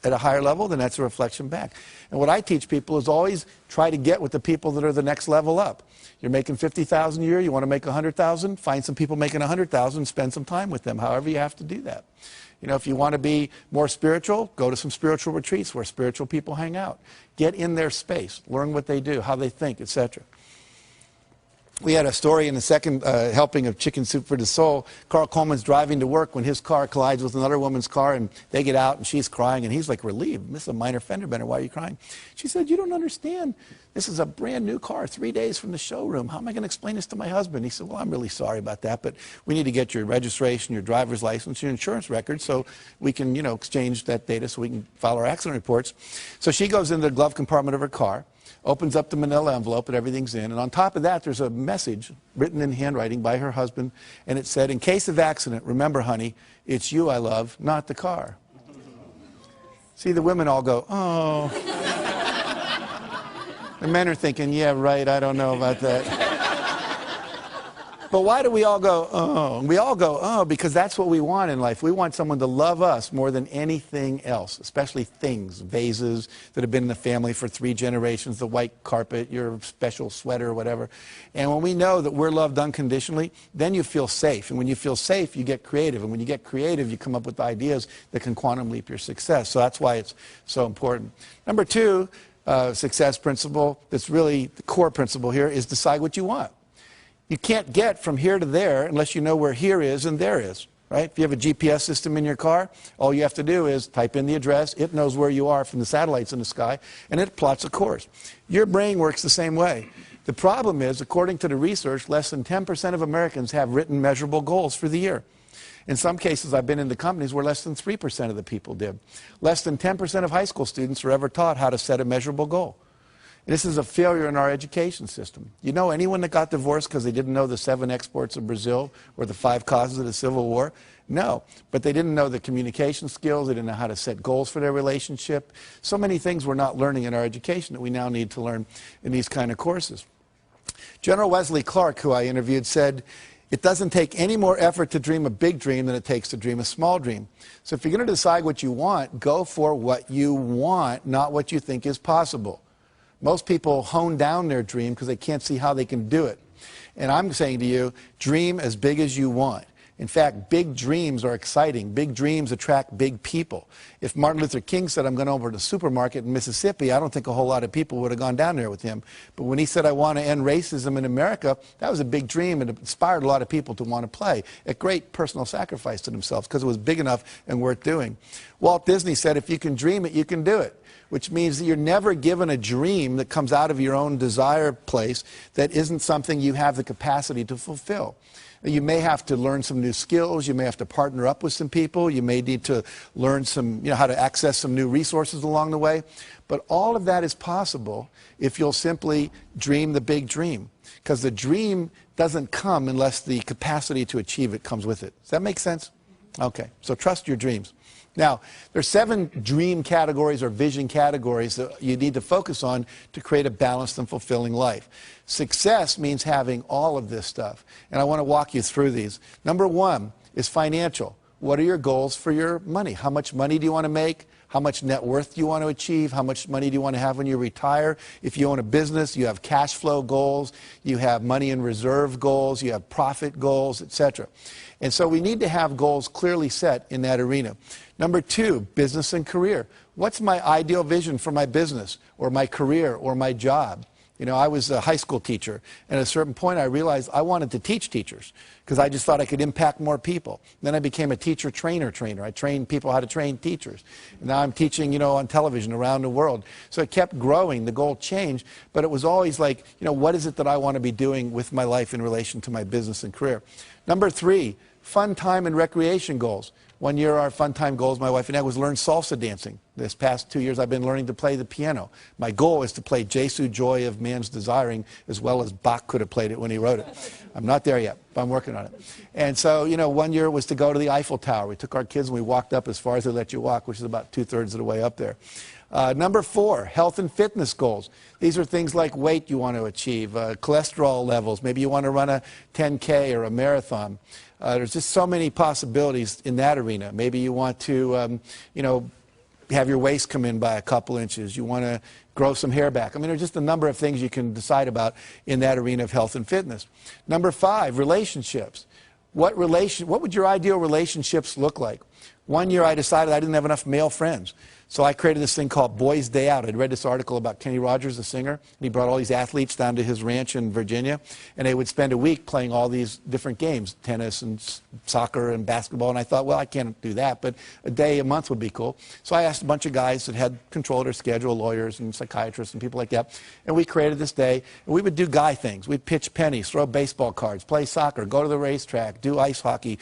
at a higher level, then that's a reflection back. And what I teach people is always try to get with the people that are the next level up. You're making $50,000 a year, you want to make $100,000, find some people making $100,000 and spend some time with them, however you have to do that. You know, if you want to be more spiritual, go to some spiritual retreats where spiritual people hang out. Get in their space, learn what they do, how they think, etc. We had a story in the second helping of Chicken Soup for the Soul. Carl Coleman's driving to work when his car collides with another woman's car, and they get out, and she's crying, and he's like relieved. This is a minor fender bender. Why are you crying? She said, you don't understand. This is a brand new car, 3 days from the showroom. How am I going to explain this to my husband? He said, well, I'm really sorry about that, but we need to get your registration, your driver's license, your insurance record, so we can, you know, exchange that data so we can file our accident reports. So she goes into the glove compartment of her car, opens up the manila envelope and everything's in. And on top of that, there's a message written in handwriting by her husband. And it said, in case of accident, remember, honey, it's you I love, not the car. See, the women all go, oh. The men are thinking, yeah, right, I don't know about that. But why do we all go, oh? We all go, oh, because that's what we want in life. We want someone to love us more than anything else, especially things, vases that have been in the family for 3 generations, the white carpet, your special sweater, whatever. And when we know that we're loved unconditionally, then you feel safe. And when you feel safe, you get creative. And when you get creative, you come up with ideas that can quantum leap your success. So that's why it's so important. Number 2, success principle, that's really the core principle here, is decide what you want. You can't get from here to there unless you know where here is and there is, right? If you have a GPS system in your car, all you have to do is type in the address. It knows where you are from the satellites in the sky, and it plots a course. Your brain works the same way. The problem is, according to the research, less than 10% of Americans have written measurable goals for the year. In some cases, I've been in the companies where less than 3% of the people did. Less than 10% of high school students are ever taught how to set a measurable goal. This is a failure in our education system. You know anyone that got divorced because they didn't know the 7 exports of Brazil or the 5 causes of the Civil War? No, but they didn't know the communication skills. They didn't know how to set goals for their relationship. So many things we're not learning in our education that we now need to learn in these kind of courses. General Wesley Clark, who I interviewed, said, it doesn't take any more effort to dream a big dream than it takes to dream a small dream. So if you're going to decide what you want, go for what you want, not what you think is possible. Most people hone down their dream because they can't see how they can do it. And I'm saying to you, dream as big as you want. In fact, big dreams are exciting. Big dreams attract big people. If Martin Luther King said, I'm going over to the supermarket in Mississippi, I don't think a whole lot of people would have gone down there with him. But when he said, I want to end racism in America, that was a big dream and it inspired a lot of people to want to play at great personal sacrifice to themselves because it was big enough and worth doing. Walt Disney said, if you can dream it, you can do it. Which means that you're never given a dream that comes out of your own desire place that isn't something you have the capacity to fulfill. You may have to learn some new skills. You may have to partner up with some people. You may need to learn some, how to access some new resources along the way. But all of that is possible if you'll simply dream the big dream. Because the dream doesn't come unless the capacity to achieve it comes with it. Does that make sense? Okay, so trust your dreams. Now, there's 7 dream categories or vision categories that you need to focus on to create a balanced and fulfilling life. Success means having all of this stuff, and I want to walk you through these. Number 1 is financial. What are your goals for your money? How much money do you want to make? How much net worth do you want to achieve? How much money do you want to have when you retire? If you own a business, you have cash flow goals, you have money in reserve goals, you have profit goals, etc. And so we need to have goals clearly set in that arena. Number 2, business and career. What's my ideal vision for my business or my career or my job? You know, I was a high school teacher, and at a certain point I realized I wanted to teach teachers because I just thought I could impact more people. Then I became a teacher trainer. I trained people how to train teachers. And now I'm teaching, you know, on television around the world. So it kept growing. The goal changed, but it was always like, you know, what is it that I want to be doing with my life in relation to my business and career? Number 3, fun time and recreation goals. One year our fun time goals, my wife and I, was learn salsa dancing. This past 2 years I've been learning to play the piano. My goal is to play Jesu Joy of Man's Desiring as well as Bach could have played it when he wrote it. I'm not there yet, but I'm working on it. And so, you know, one year was to go to the Eiffel Tower. We took our kids and we walked up as far as they let you walk, which is about 2/3 of the way up there. Number 4, health and fitness goals. These are things like weight you want to achieve, cholesterol levels. Maybe you want to run a 10K or a marathon. There's just so many possibilities in that arena. Maybe you want to, you know, have your waist come in by a couple inches. You want to grow some hair back. I mean, there's just a number of things you can decide about in that arena of health and fitness. Number 5, relationships. What would your ideal relationships look like? One year I decided I didn't have enough male friends. So I created this thing called Boys Day Out. I'd read this article about Kenny Rogers, the singer, and he brought all these athletes down to his ranch in Virginia, and they would spend a week playing all these different games, tennis and soccer and basketball, and I thought, well, I can't do that, but a day a month would be cool. So I asked a bunch of guys that had control of their schedule, lawyers and psychiatrists and people like that, and we created this day, and we would do guy things. We'd pitch pennies, throw baseball cards, play soccer, go to the racetrack, do ice hockey,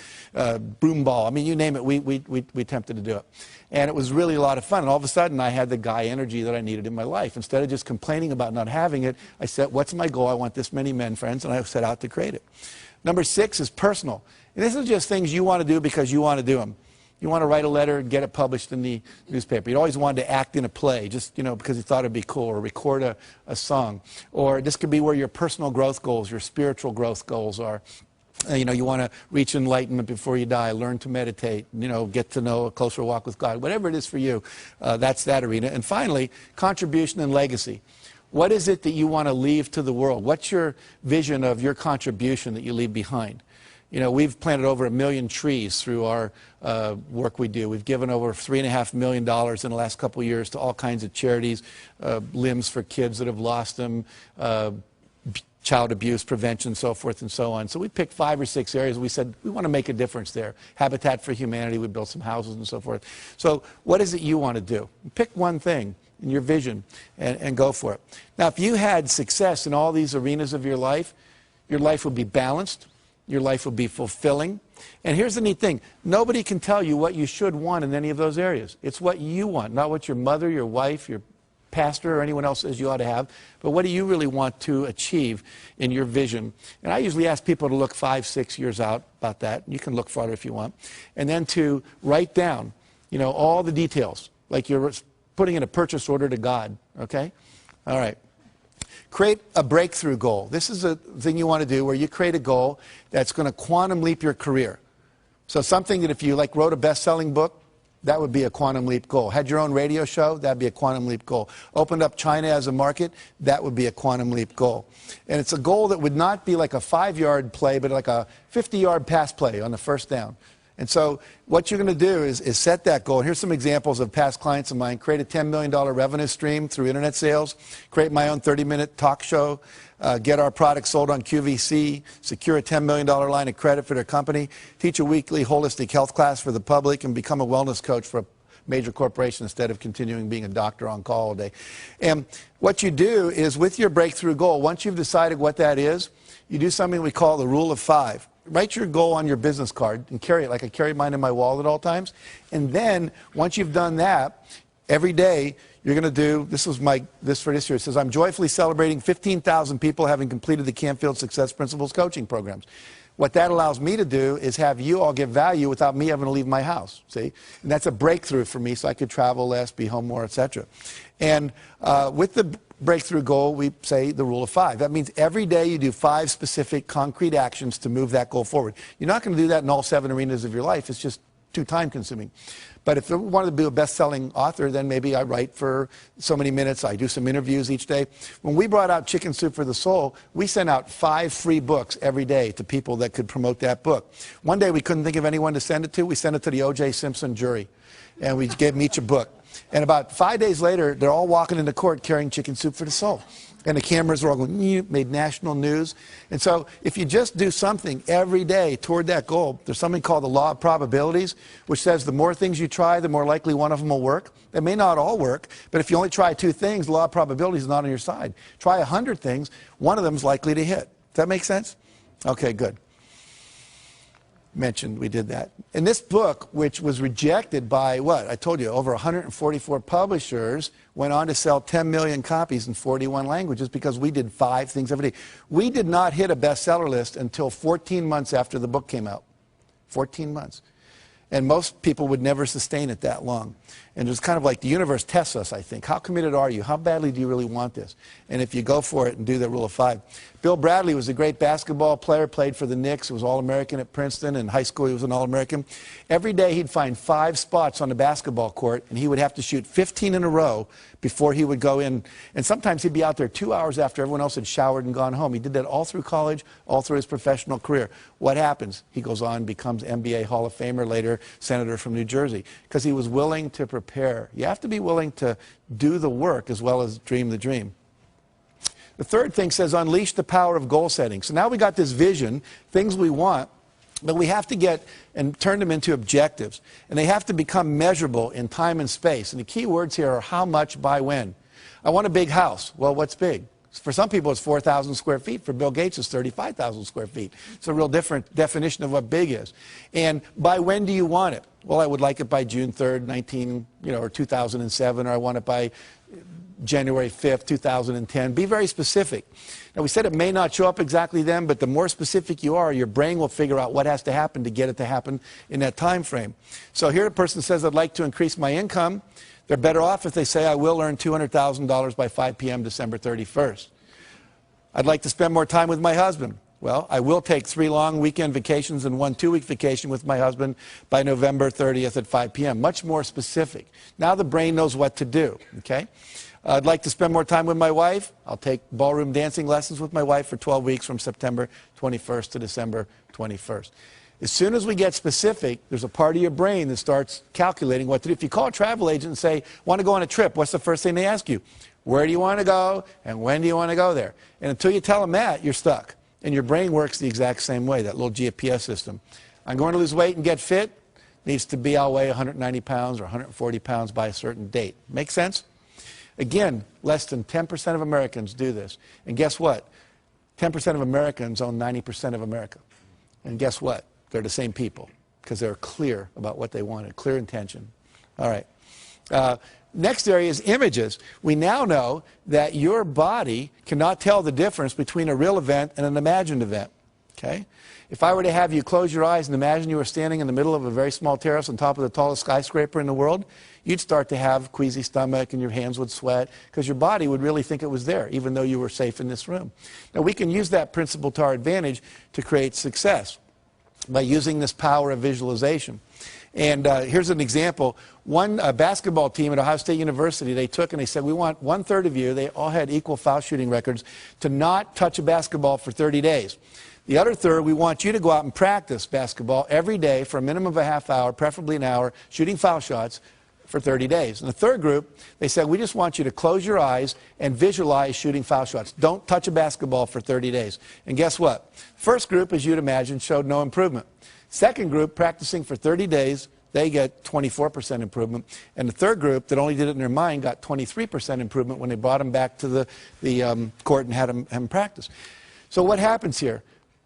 broom ball. I mean, you name it, we attempted to do it. And it was really a lot of fun. And all of a sudden, I had the guy energy that I needed in my life. Instead of just complaining about not having it, I said, what's my goal? I want this many men friends, and I set out to create it. Number 6 is personal. And this is just things you want to do because you want to do them. You want to write a letter and get it published in the newspaper. You always wanted to act in a play, just, you know, because you thought it'd be cool, or record a song. Or this could be where your personal growth goals, your spiritual growth goals are. You know, you want to reach enlightenment before you die, learn to meditate, you know, get to know a closer walk with God. Whatever it is for you, that's that arena. And finally, contribution and legacy. What is it that you want to leave to the world? What's your vision of your contribution that you leave behind? You know, we've planted over 1 million trees through our work we do. We've given over $3.5 million in the last couple of years to all kinds of charities, limbs for kids that have lost them, child abuse prevention, so forth and so on. So we picked 5 or 6 areas. We said, we want to make a difference there. Habitat for Humanity, we built some houses and so forth. So what is it you want to do? Pick one thing in your vision and go for it. Now, if you had success in all these arenas of your life would be balanced, your life would be fulfilling. And here's the neat thing. Nobody can tell you what you should want in any of those areas. It's what you want, not what your mother, your wife, your pastor or anyone else says you ought to have, but what do you really want to achieve in your vision? And I usually ask people to look 5, 6 years out about that. You can look farther if you want. And then to write down, you know, all the details, like you're putting in a purchase order to God, okay? All right. Create a breakthrough goal. This is a thing you want to do where you create a goal that's going to quantum leap your career. So something that if you like wrote a best-selling book, that would be a quantum leap goal. Had your own radio show, that would be a quantum leap goal. Opened up China as a market, that would be a quantum leap goal. And it's a goal that would not be like a 5-yard play, but like a 50-yard pass play on the first down. And so what you're going to do is set that goal. Here's some examples of past clients of mine. Create a $10 million revenue stream through internet sales. Create my own 30-minute talk show. Get our products sold on QVC. Secure a $10 million line of credit for their company. Teach a weekly holistic health class for the public. And become a wellness coach for a major corporation instead of continuing being a doctor on call all day. And what you do is with your breakthrough goal, once you've decided what that is, you do something we call the rule of 5. Write your goal on your business card and carry it like I carry mine in my wallet at all times. And then once you've done that, every day you're going to do, this for this year, it says, I'm joyfully celebrating 15,000 people having completed the Canfield Success Principles coaching programs. What that allows me to do is have you all give value without me having to leave my house, see? And that's a breakthrough for me, so I could travel less, be home more, etc. And with the breakthrough goal, we say the rule of 5. That means every day you do 5 specific concrete actions to move that goal forward. You're not going to do that in all 7 arenas of your life. It's just too time consuming. But if I wanted to be a best-selling author, then maybe I write for so many minutes. I do some interviews each day. When we brought out Chicken Soup for the Soul, we sent out 5 free books every day to people that could promote that book. One day we couldn't think of anyone to send it to. We sent it to the O.J. Simpson jury, and we gave them each a book. And about 5 days later, they're all walking into court carrying Chicken Soup for the Soul. And the cameras are all going, made national news. And so if you just do something every day toward that goal, there's something called the law of probabilities, which says the more things you try, the more likely one of them will work. They may not all work, but if you only try 2 things, the law of probabilities is not on your side. Try 100 things, one of them is likely to hit. Does that make sense? Okay, good. Mentioned we did that. And this book, which was rejected by, what? I told you, over 144 publishers, went on to sell 10 million copies in 41 languages because we did 5 things every day. We did not hit a bestseller list until 14 months after the book came out. 14 months. And most people would never sustain it that long. And it was kind of like the universe tests us, I think. How committed are you? How badly do you really want this? And if you go for it and do the rule of 5. Bill Bradley was a great basketball player, played for the Knicks, was All-American at Princeton. In high school, he was an All-American. Every day, he'd find 5 spots on the basketball court, and he would have to shoot 15 in a row before he would go in. And sometimes he'd be out there 2 hours after everyone else had showered and gone home. He did that all through college, all through his professional career. What happens? He goes on, becomes NBA Hall of Famer, later senator from New Jersey, because he was willing to prepare. You have to be willing to do the work as well as dream the dream. The third thing says unleash the power of goal setting. So now we got this vision, things we want, but we have to get and turn them into objectives. And they have to become measurable in time and space. And the key words here are how much by when. I want a big house. Well, what's big? For some people, it's 4,000 square feet. For Bill Gates, it's 35,000 square feet. It's a real different definition of what big is. And by when do you want it? Well, I would like it by June 3rd, or 2007, or I want it by January 5th, 2010. Be very specific. Now, we said it may not show up exactly then, but the more specific you are, your brain will figure out what has to happen to get it to happen in that time frame. So here a person says, I'd like to increase my income. They're better off if they say, I will earn $200,000 by 5 p.m. December 31st. I'd like to spend more time with my husband. Well, I will take 3 long weekend vacations and 1 2-week vacation with my husband by November 30th at 5 p.m. Much more specific. Now the brain knows what to do, okay? I'd like to spend more time with my wife. I'll take ballroom dancing lessons with my wife for 12 weeks from September 21st to December 21st. As soon as we get specific, there's a part of your brain that starts calculating what to do. If you call a travel agent and say, want to go on a trip, what's the first thing they ask you? Where do you want to go and when do you want to go there? And until you tell them that, you're stuck. And your brain works the exact same way, that little GPS system. I'm going to lose weight and get fit. Needs to be, I'll weigh 190 pounds or 140 pounds by a certain date. Make sense? Again, less than 10% of Americans do this. And guess what? 10% of Americans own 90% of America. And guess what? They're the same people because they're clear about what they wanted, clear intention. All right. Next area is images. We now know that your body cannot tell the difference between a real event and an imagined event. Okay? If I were to have you close your eyes and imagine you were standing in the middle of a very small terrace on top of the tallest skyscraper in the world, you'd start to have queasy stomach and your hands would sweat because your body would really think it was there, even though you were safe in this room. Now, we can use that principle to our advantage to create success by using this power of visualization. And here's an example. One basketball team at Ohio State University, they took and they said, we want 1/3 of you, they all had equal foul shooting records, to not touch a basketball for 30 days. The other third, we want you to go out and practice basketball every day for a minimum of a half hour, preferably an hour, shooting foul shots for 30 days. And the third group, they said, we just want you to close your eyes and visualize shooting foul shots. Don't touch a basketball for 30 days. And guess what? First group, as you'd imagine, showed no improvement. Second group, practicing for 30 days, they get 24% improvement. And the third group that only did it in their mind got 23% improvement when they brought them back to the court and had them practice. So what happens here?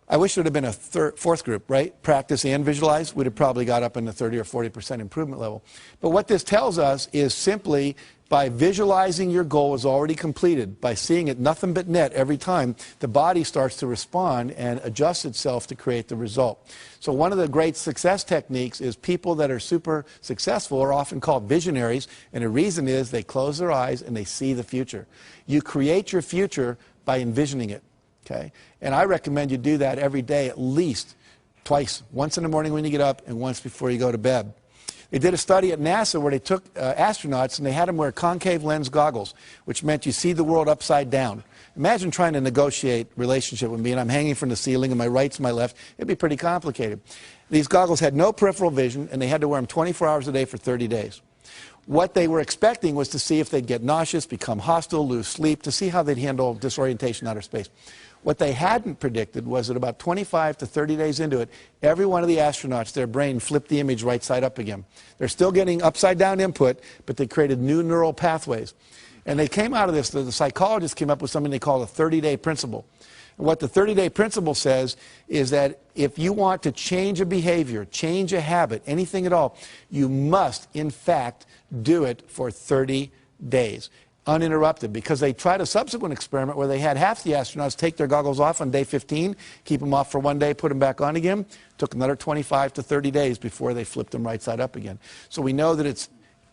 I wish there would have been a fourth group, right? Practice and visualize. We'd have probably got up in the 30 or 40% improvement level. But what this tells us is simply By visualizing your goal as already completed, by seeing it nothing but net every time, the body starts to respond and adjust itself to create the result. So one of the great success techniques is people that are super successful are often called visionaries, and the reason is they close their eyes and they see the future. You create your future by envisioning it, okay? And I recommend you do that every day at least twice, once in the morning when you get up and once before you go to bed. They did a study at NASA where they took astronauts and they had them wear concave lens goggles, which meant you see the world upside down. Imagine trying to negotiate relationship with me and I'm hanging from the ceiling and my right's my left. It'd be pretty complicated. These goggles had no peripheral vision and they had to wear them 24 hours a day for 30 days. What they were expecting was to see if they'd get nauseous, become hostile, lose sleep, to see how they'd handle disorientation in outer space. What they hadn't predicted was that about 25 to 30 days into it, every one of the astronauts, their brain flipped the image right side up again. They're still getting upside down input, but they created new neural pathways. And they came out of this, the psychologists came up with something they call a 30-day principle. And what the 30-day principle says is that if you want to change a behavior, change a habit, anything at all, you must, in fact, do it for 30 days. Uninterrupted, because they tried a subsequent experiment where they had half the astronauts take their goggles off on day 15, keep them off for one day, put them back on again. Took another 25 to 30 days before they flipped them right side up again. So we know that it's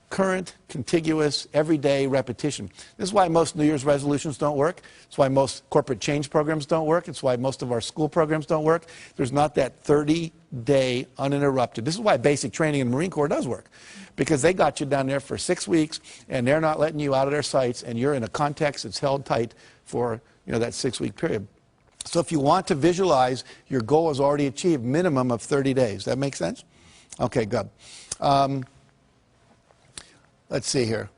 current, contiguous, everyday repetition. This is why most New Year's resolutions don't work. It's why most corporate change programs don't work. It's why most of our school programs don't work. There's not that 30-day uninterrupted. This is why basic training in the Marine Corps does work. Because they got you down there for 6 weeks and they're not letting you out of their sights and you're in a context that's held tight for that 6-week period. So if you want to visualize, your goal is already achieved, minimum of 30 days. That make sense? Okay, good. Let's see here.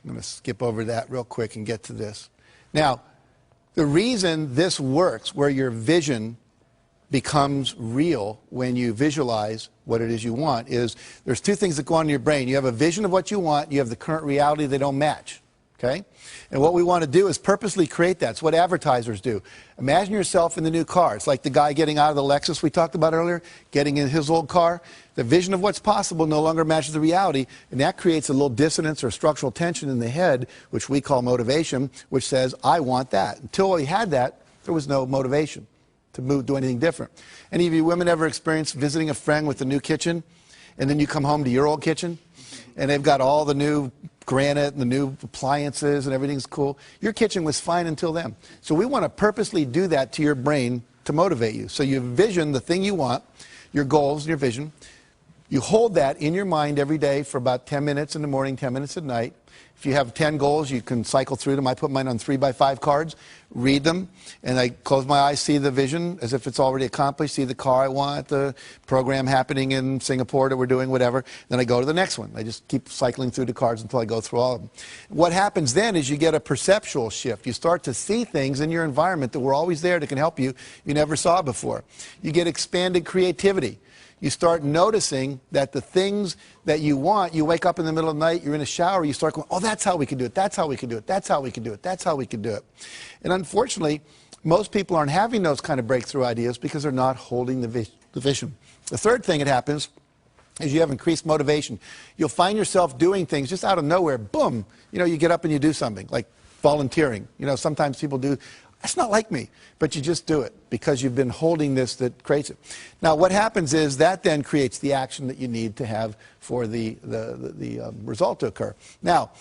I'm going to skip over that real quick and get to this. Now, the reason this works, where your vision becomes real when you visualize what it is you want, is there's two things that go on in your brain. You have a vision of what you want, you have the current reality, they don't match. Okay? And what we want to do is purposely create that. It's what advertisers do. Imagine yourself in the new car. It's like the guy getting out of the Lexus we talked about earlier, getting in his old car. The vision of what's possible no longer matches the reality, and that creates a little dissonance or structural tension in the head, which we call motivation, which says, I want that. Until we had that, there was no motivation to do anything different. Any of you women ever experienced visiting a friend with a new kitchen, and then you come home to your old kitchen, and they've got all the new granite and the new appliances and everything's cool? Your kitchen was fine until then. So we want to purposely do that to your brain to motivate you. So you vision the thing you want, your goals and your vision. You hold that in your mind every day for about 10 minutes in the morning, 10 minutes at night. If you have 10 goals, you can cycle through them. I put mine on 3x5 cards, read them, and I close my eyes, see the vision as if it's already accomplished, see the car I want, the program happening in Singapore that we're doing, whatever. Then I go to the next one. I just keep cycling through the cards until I go through all of them. What happens then is you get a perceptual shift. You start to see things in your environment that were always there that can help you never saw before. You get expanded creativity. You start noticing that the things that you want, you wake up in the middle of the night, you're in a shower, you start going, oh, that's how we can do it, that's how we can do it, that's how we can do it, that's how we can do it. And unfortunately, most people aren't having those kind of breakthrough ideas because they're not holding the vision. The third thing that happens is you have increased motivation. You'll find yourself doing things just out of nowhere, boom, you get up and you do something, like volunteering. Sometimes people do, that's not like me, but you just do it because you've been holding this that creates it. Now what happens is that then creates the action that you need to have for the result to occur. Now,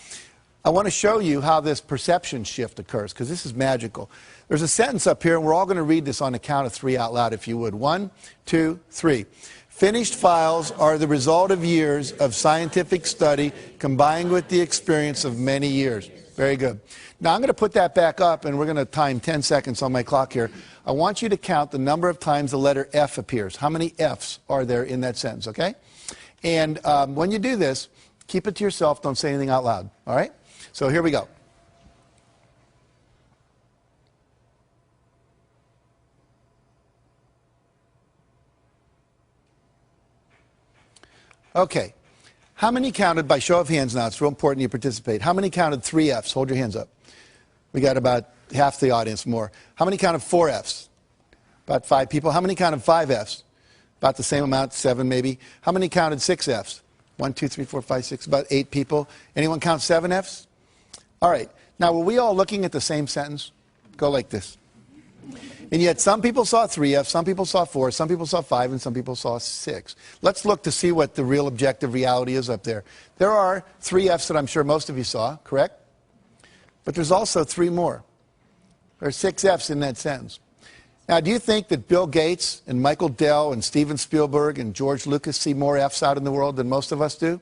I want to show you how this perception shift occurs because this is magical. There's a sentence up here and we're all going to read this on the count of 3 out loud if you would. 1, 2, 3. Finished files are the result of years of scientific study combined with the experience of many years. Very good. Now I'm going to put that back up and we're going to time 10 seconds on my clock here. I want you to count the number of times the letter F appears. How many F's are there in that sentence, okay? And when you do this, keep it to yourself. Don't say anything out loud, all right? So here we go. Okay. How many counted, by show of hands now, it's real important you participate. How many counted 3 F's? Hold your hands up. We got about half the audience more. How many counted 4 F's? About 5 people. How many counted 5 F's? About the same amount, 7 maybe. How many counted 6 F's? 1, 2, 3, 4, 5, 6, about 8 people. Anyone count 7 F's? All right. Now, were we all looking at the same sentence? Go like this. And yet some people saw 3 F's, some people saw 4, some people saw 5, and some people saw 6. Let's look to see what the real objective reality is up there. There are 3 F's that I'm sure most of you saw, correct? But there's also 3 more. There are 6 F's in that sentence. Now, do you think that Bill Gates and Michael Dell and Steven Spielberg and George Lucas see more F's out in the world than most of us do?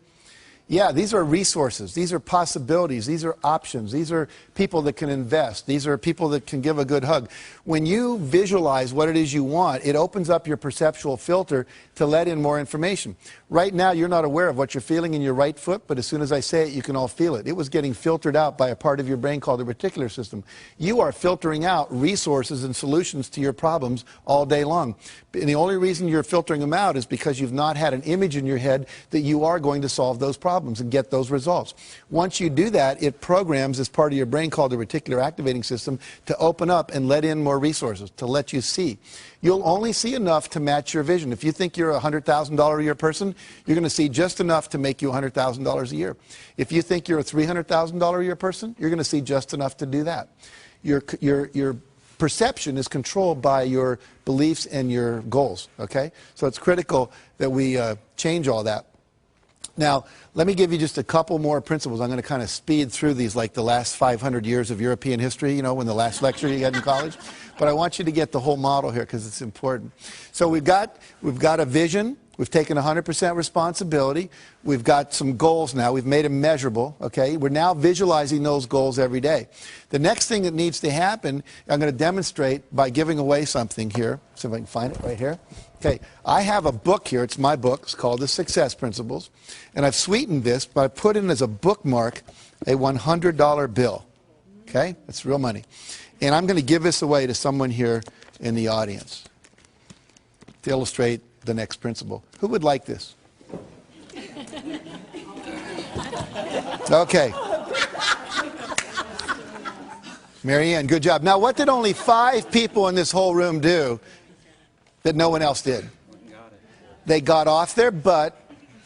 Yeah, these are resources. These are possibilities. These are options. These are people that can invest. These are people that can give a good hug. When you visualize what it is you want, it opens up your perceptual filter to let in more information. Right now, you're not aware of what you're feeling in your right foot, but as soon as I say it, you can all feel it. It was getting filtered out by a part of your brain called the reticular system. You are filtering out resources and solutions to your problems all day long. And the only reason you're filtering them out is because you've not had an image in your head that you are going to solve those problems and get those results. Once you do that, it programs this part of your brain called the reticular activating system to open up and let in more resources, to let you see. You'll only see enough to match your vision. If you think you're a $100,000 a year person, you're going to see just enough to make you $100,000 a year. If you think you're a $300,000 a year person, you're going to see just enough to do that. Your perception is controlled by your beliefs and your goals, okay? So it's critical that we change all that. Now, let me give you just a couple more principles. I'm going to kind of speed through these like the last 500 years of European history, you know, when the last lecture you had in college. But I want you to get the whole model here because it's important. So we've got a vision. We've taken 100% responsibility. We've got some goals now. We've made them measurable, okay? We're now visualizing those goals every day. The next thing that needs to happen, I'm going to demonstrate by giving away something here. See if I can find it right here. Okay, I have a book here. It's my book. It's called The Success Principles. And I've sweetened this by putting as a bookmark a $100 bill. Okay, that's real money. And I'm going to give this away to someone here in the audience to illustrate the next principle. Who would like this? Okay. Marianne, good job. Now, what did only 5 people in this whole room do that no one else did? They got off their butt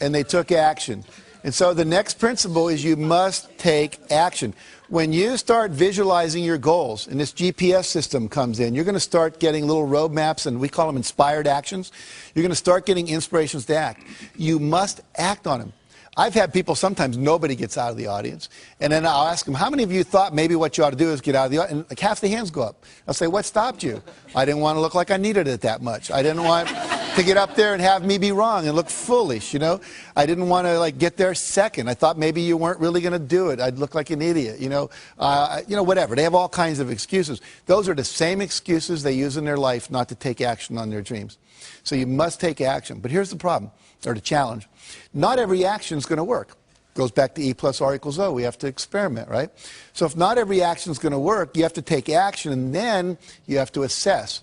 and they took action. And so the next principle is you must take action. When you start visualizing your goals and this GPS system comes in, you're going to start getting little roadmaps, and we call them inspired actions. You're going to start getting inspirations to act. You must act on them. I've had people, sometimes nobody gets out of the audience, and then I'll ask them, how many of you thought maybe what you ought to do is get out of the audience? And like half the hands go up. I'll say, what stopped you? I didn't want to look like I needed it that much. I didn't want to get up there and have me be wrong and look foolish, you know. I didn't want to like get there second. I thought maybe you weren't really going to do it. I'd look like an idiot, you know, whatever. They have all kinds of excuses. Those are the same excuses they use in their life not to take action on their dreams. So you must take action. But here's the problem, or the challenge. Not every action is going to work. Goes back to E plus R equals O. We have to experiment, right? So if not every action is going to work, you have to take action, and then you have to assess,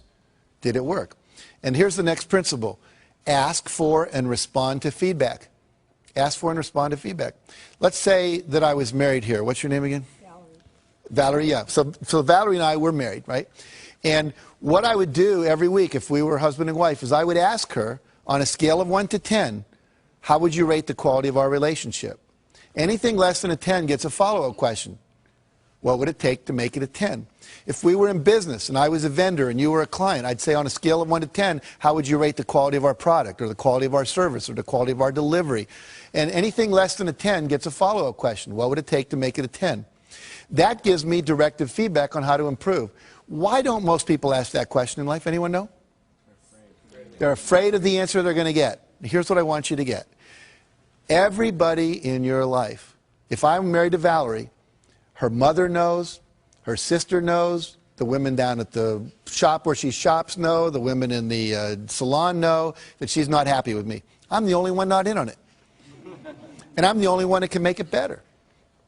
did it work? And here's the next principle. Ask for and respond to feedback. Ask for and respond to feedback. Let's say that I was married here. What's your name again? Valerie, yeah. So Valerie and I were married, right? And what I would do every week if we were husband and wife is I would ask her, on a scale of 1 to 10, how would you rate the quality of our relationship? Anything less than a 10 gets a follow-up question. What would it take to make it a 10? If we were in business and I was a vendor and you were a client, I'd say on a scale of 1 to 10, how would you rate the quality of our product or the quality of our service or the quality of our delivery? And anything less than a 10 gets a follow-up question. What would it take to make it a 10? That gives me directive feedback on how to improve. Why don't most people ask that question in life? Anyone know? They're afraid of the answer they're going to get. Here's what I want you to get. Everybody in your life, if I'm married to Valerie, her mother knows, her sister knows, the women down at the shop where she shops know, the women in the salon know that she's not happy with me. I'm the only one not in on it. And I'm the only one that can make it better.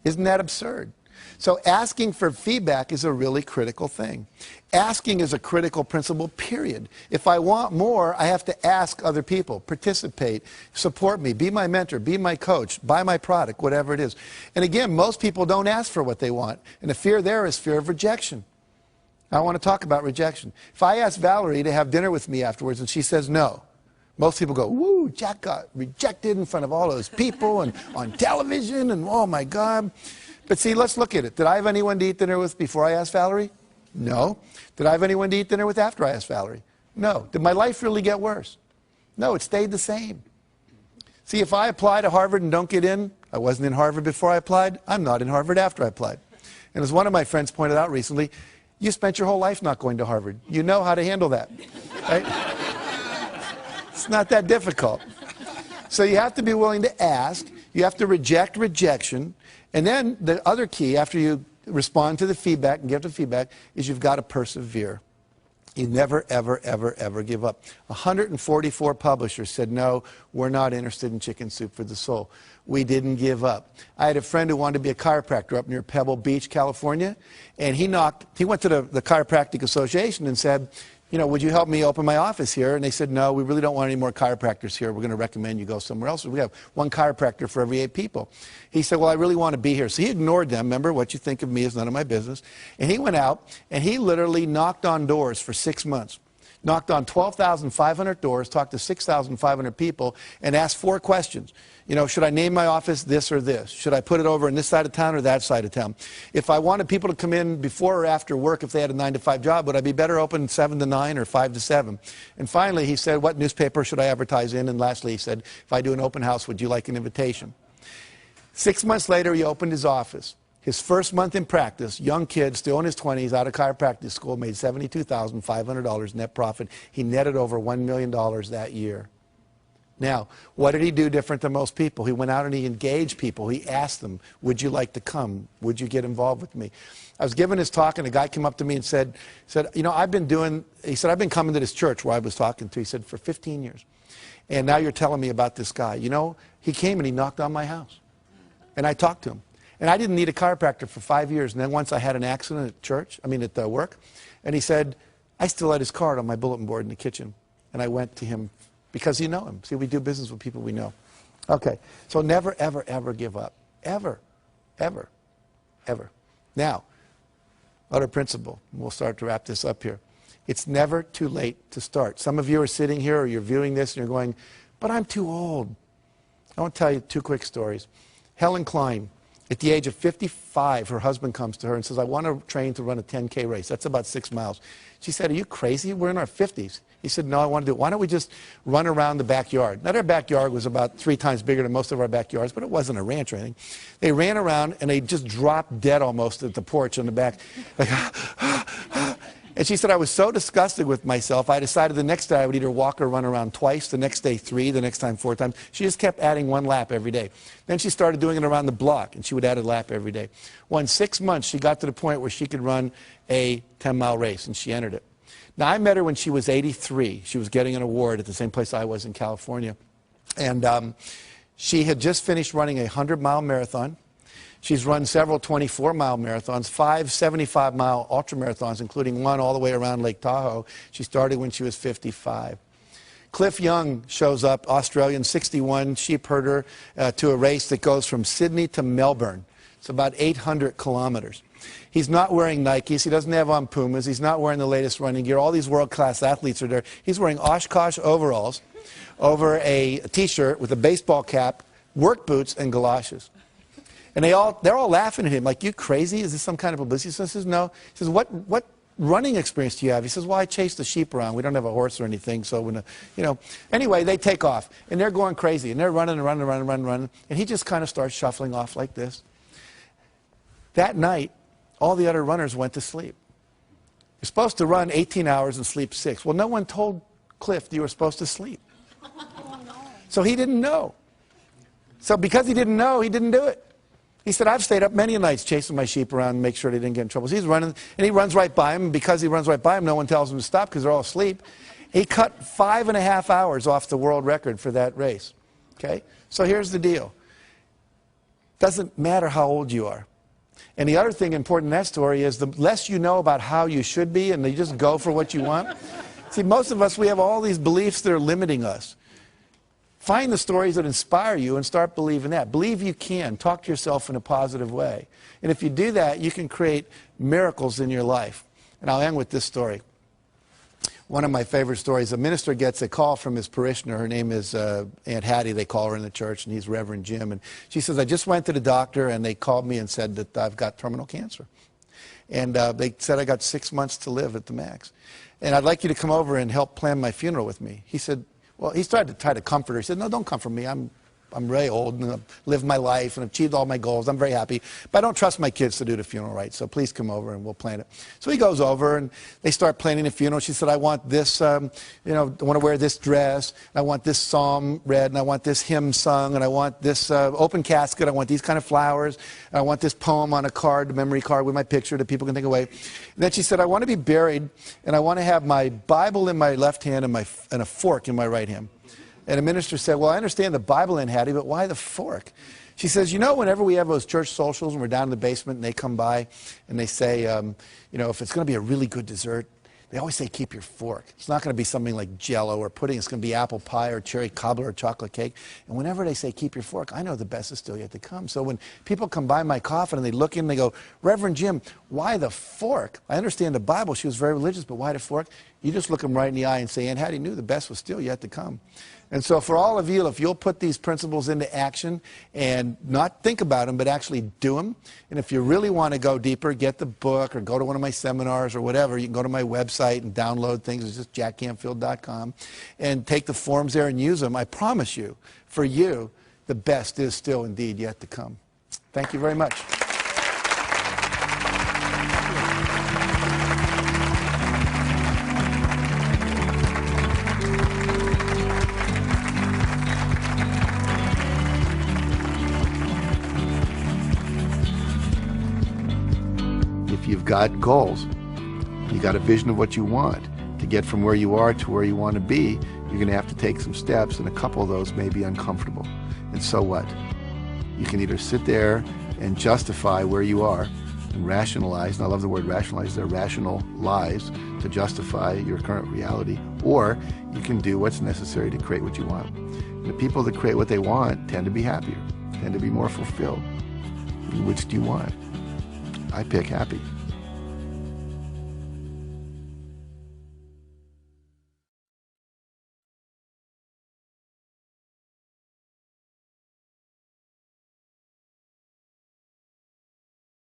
Isn't that absurd? So asking for feedback is a really critical thing. Asking is a critical principle, period. If I want more, I have to ask other people, participate, support me, be my mentor, be my coach, buy my product, whatever it is. And again, most people don't ask for what they want. And the fear there is fear of rejection. I want to talk about rejection. If I ask Valerie to have dinner with me afterwards and she says no, most people go, woo, Jack got rejected in front of all those people and on television and oh my God. But see, let's look at it. Did I have anyone to eat dinner with before I asked Valerie? No. Did I have anyone to eat dinner with after I asked Valerie? No. Did my life really get worse? No, it stayed the same. See, if I apply to Harvard and don't get in, I wasn't in Harvard before I applied, I'm not in Harvard after I applied. And as one of my friends pointed out recently, you spent your whole life not going to Harvard. You know how to handle that, right? It's not that difficult. So you have to be willing to ask. You have to reject rejection. And then the other key, after you respond to the feedback and give the feedback, is you've got to persevere. You never, ever, ever, ever give up. 144 publishers said, no, we're not interested in Chicken Soup for the Soul. We didn't give up. I had a friend who wanted to be a chiropractor up near Pebble Beach, California, and he went to the Chiropractic Association and said, you know, would you help me open my office here? And they said, no, we really don't want any more chiropractors here. We're going to recommend you go somewhere else. We have one chiropractor for every 8 people. He said, well, I really want to be here. So he ignored them. Remember, what you think of me is none of my business. And he went out, and he literally knocked on doors for 6 months. Knocked on 12,500 doors, talked to 6,500 people, and asked 4 questions. You know, should I name my office this or this? Should I put it over in this side of town or that side of town? If I wanted people to come in before or after work, if they had a 9-to-5 job, would I be better open 7 to 9 or 5 to 7? And finally, he said, what newspaper should I advertise in? And lastly, he said, if I do an open house, would you like an invitation? 6 months later, he opened his office. His first month in practice, young kid, still in his 20s, out of chiropractic school, made $72,500 net profit. He netted over $1 million that year. Now, what did he do different than most people? He went out and he engaged people. He asked them, would you like to come? Would you get involved with me? I was giving his talk, and a guy came up to me and said, you know, I've been coming to this church where I was talking to, he said, for 15 years. And now you're telling me about this guy. You know, he came and he knocked on my house. And I talked to him. And I didn't need a chiropractor for 5 years. And then once I had an accident at work, and he said, I still had his card on my bulletin board in the kitchen. And I went to him because you know him. See, we do business with people we know. Okay, so never, ever, ever give up. Ever, ever, ever. Now, other principle. We'll start to wrap this up here. It's never too late to start. Some of you are sitting here or you're viewing this and you're going, but I'm too old. I want to tell you 2 quick stories. Helen Klein. At the age of 55, her husband comes to her and says, I want to train to run a 10K race. That's about 6 miles. She said, are you crazy? We're in our 50s. He said, no, I want to do it. Why don't we just run around the backyard? Now, their backyard was about 3 times bigger than most of our backyards, but it wasn't a ranch or anything. They ran around, and they just dropped dead almost at the porch on the back. Like, and she said, I was so disgusted with myself, I decided the next day I would either walk or run around twice, the next day 3, the next time 4 times. She just kept adding 1 lap every day. Then she started doing it around the block, and she would add a lap every day. Well, in 6 months, she got to the point where she could run a 10-mile race, and she entered it. Now, I met her when she was 83. She was getting an award at the same place I was in California. And she had just finished running a 100-mile marathon. She's run several 24-mile marathons, 5 75-mile ultramarathons, including 1 all the way around Lake Tahoe. She started when she was 55. Cliff Young shows up, Australian, 61, sheep herder, to a race that goes from Sydney to Melbourne. It's about 800 kilometers. He's not wearing Nikes. He doesn't have on Pumas. He's not wearing the latest running gear. All these world-class athletes are there. He's wearing Oshkosh overalls over a T-shirt with a baseball cap, work boots, and galoshes. And they're all laughing at him, like, you crazy? Is this some kind of publicity? So he says, no. He says, what running experience do you have? He says, well, I chase the sheep around. We don't have a horse or anything, so when, you know. Anyway, they take off, and they're going crazy, and they're running and running and running and running, and he just kind of starts shuffling off like this. That night, all the other runners went to sleep. You're supposed to run 18 hours and sleep 6. Well, no one told Cliff you were supposed to sleep. So he didn't know. So because he didn't know, he didn't do it. He said, I've stayed up many nights chasing my sheep around and make sure they didn't get in trouble. So he's running, and he runs right by him, and because he runs right by him, no one tells him to stop because they're all asleep. He cut 5.5 hours off the world record for that race. Okay? So here's the deal. Doesn't matter how old you are. And the other thing important in that story is the less you know about how you should be and you just go for what you want. See, most of us, we have all these beliefs that are limiting us. Find the stories that inspire you and start believing that. Believe you can. Talk to yourself in a positive way. And if you do that, you can create miracles in your life. And I'll end with this story. One of my favorite stories, a minister gets a call from his parishioner. Her name is Aunt Hattie, they call her in the church, and he's Reverend Jim. And she says, I just went to the doctor, and they called me and said that I've got terminal cancer. And they said I got 6 months to live at the max. And I'd like you to come over and help plan my funeral with me. He said, well, he started to try to comfort her. He said, no, don't comfort me. I'm really old, and I've lived my life and achieved all my goals. I'm very happy. But I don't trust my kids to do the funeral right, so please come over and we'll plan it. So he goes over, and they start planning the funeral. She said, I want this, I want to wear this dress. I want this psalm read, and I want this hymn sung, and I want this open casket. I want these kind of flowers. And I want this poem on a card, a memory card with my picture that people can take away. And then she said, I want to be buried, and I want to have my Bible in my left hand and a fork in my right hand. And the minister said, well, I understand the Bible in Hattie, but why the fork? She says, whenever we have those church socials and we're down in the basement and they come by and they say, if it's going to be a really good dessert, they always say, keep your fork. It's not going to be something like Jell-O or pudding. It's going to be apple pie or cherry cobbler or chocolate cake. And whenever they say, keep your fork, I know the best is still yet to come. So when people come by my coffin and they look in and they go, Reverend Jim, why the fork? I understand the Bible. She was very religious, but why the fork? You just look them right in the eye and say, Aunt Hattie knew the best was still yet to come. And so for all of you, if you'll put these principles into action and not think about them, but actually do them, and if you really want to go deeper, get the book or go to one of my seminars or whatever, you can go to my website and download things. It's just jackcanfield.com and take the forms there and use them. I promise you, for you, the best is still indeed yet to come. Thank you very much. You've got goals. You got a vision of what you want. To get from where you are to where you want to be, you're going to have to take some steps, and a couple of those may be uncomfortable. And so what? You can either sit there and justify where you are and rationalize, and I love the word rationalize, they're rational lies to justify your current reality, or you can do what's necessary to create what you want. And the people that create what they want tend to be happier, tend to be more fulfilled. Which do you want? I pick happy.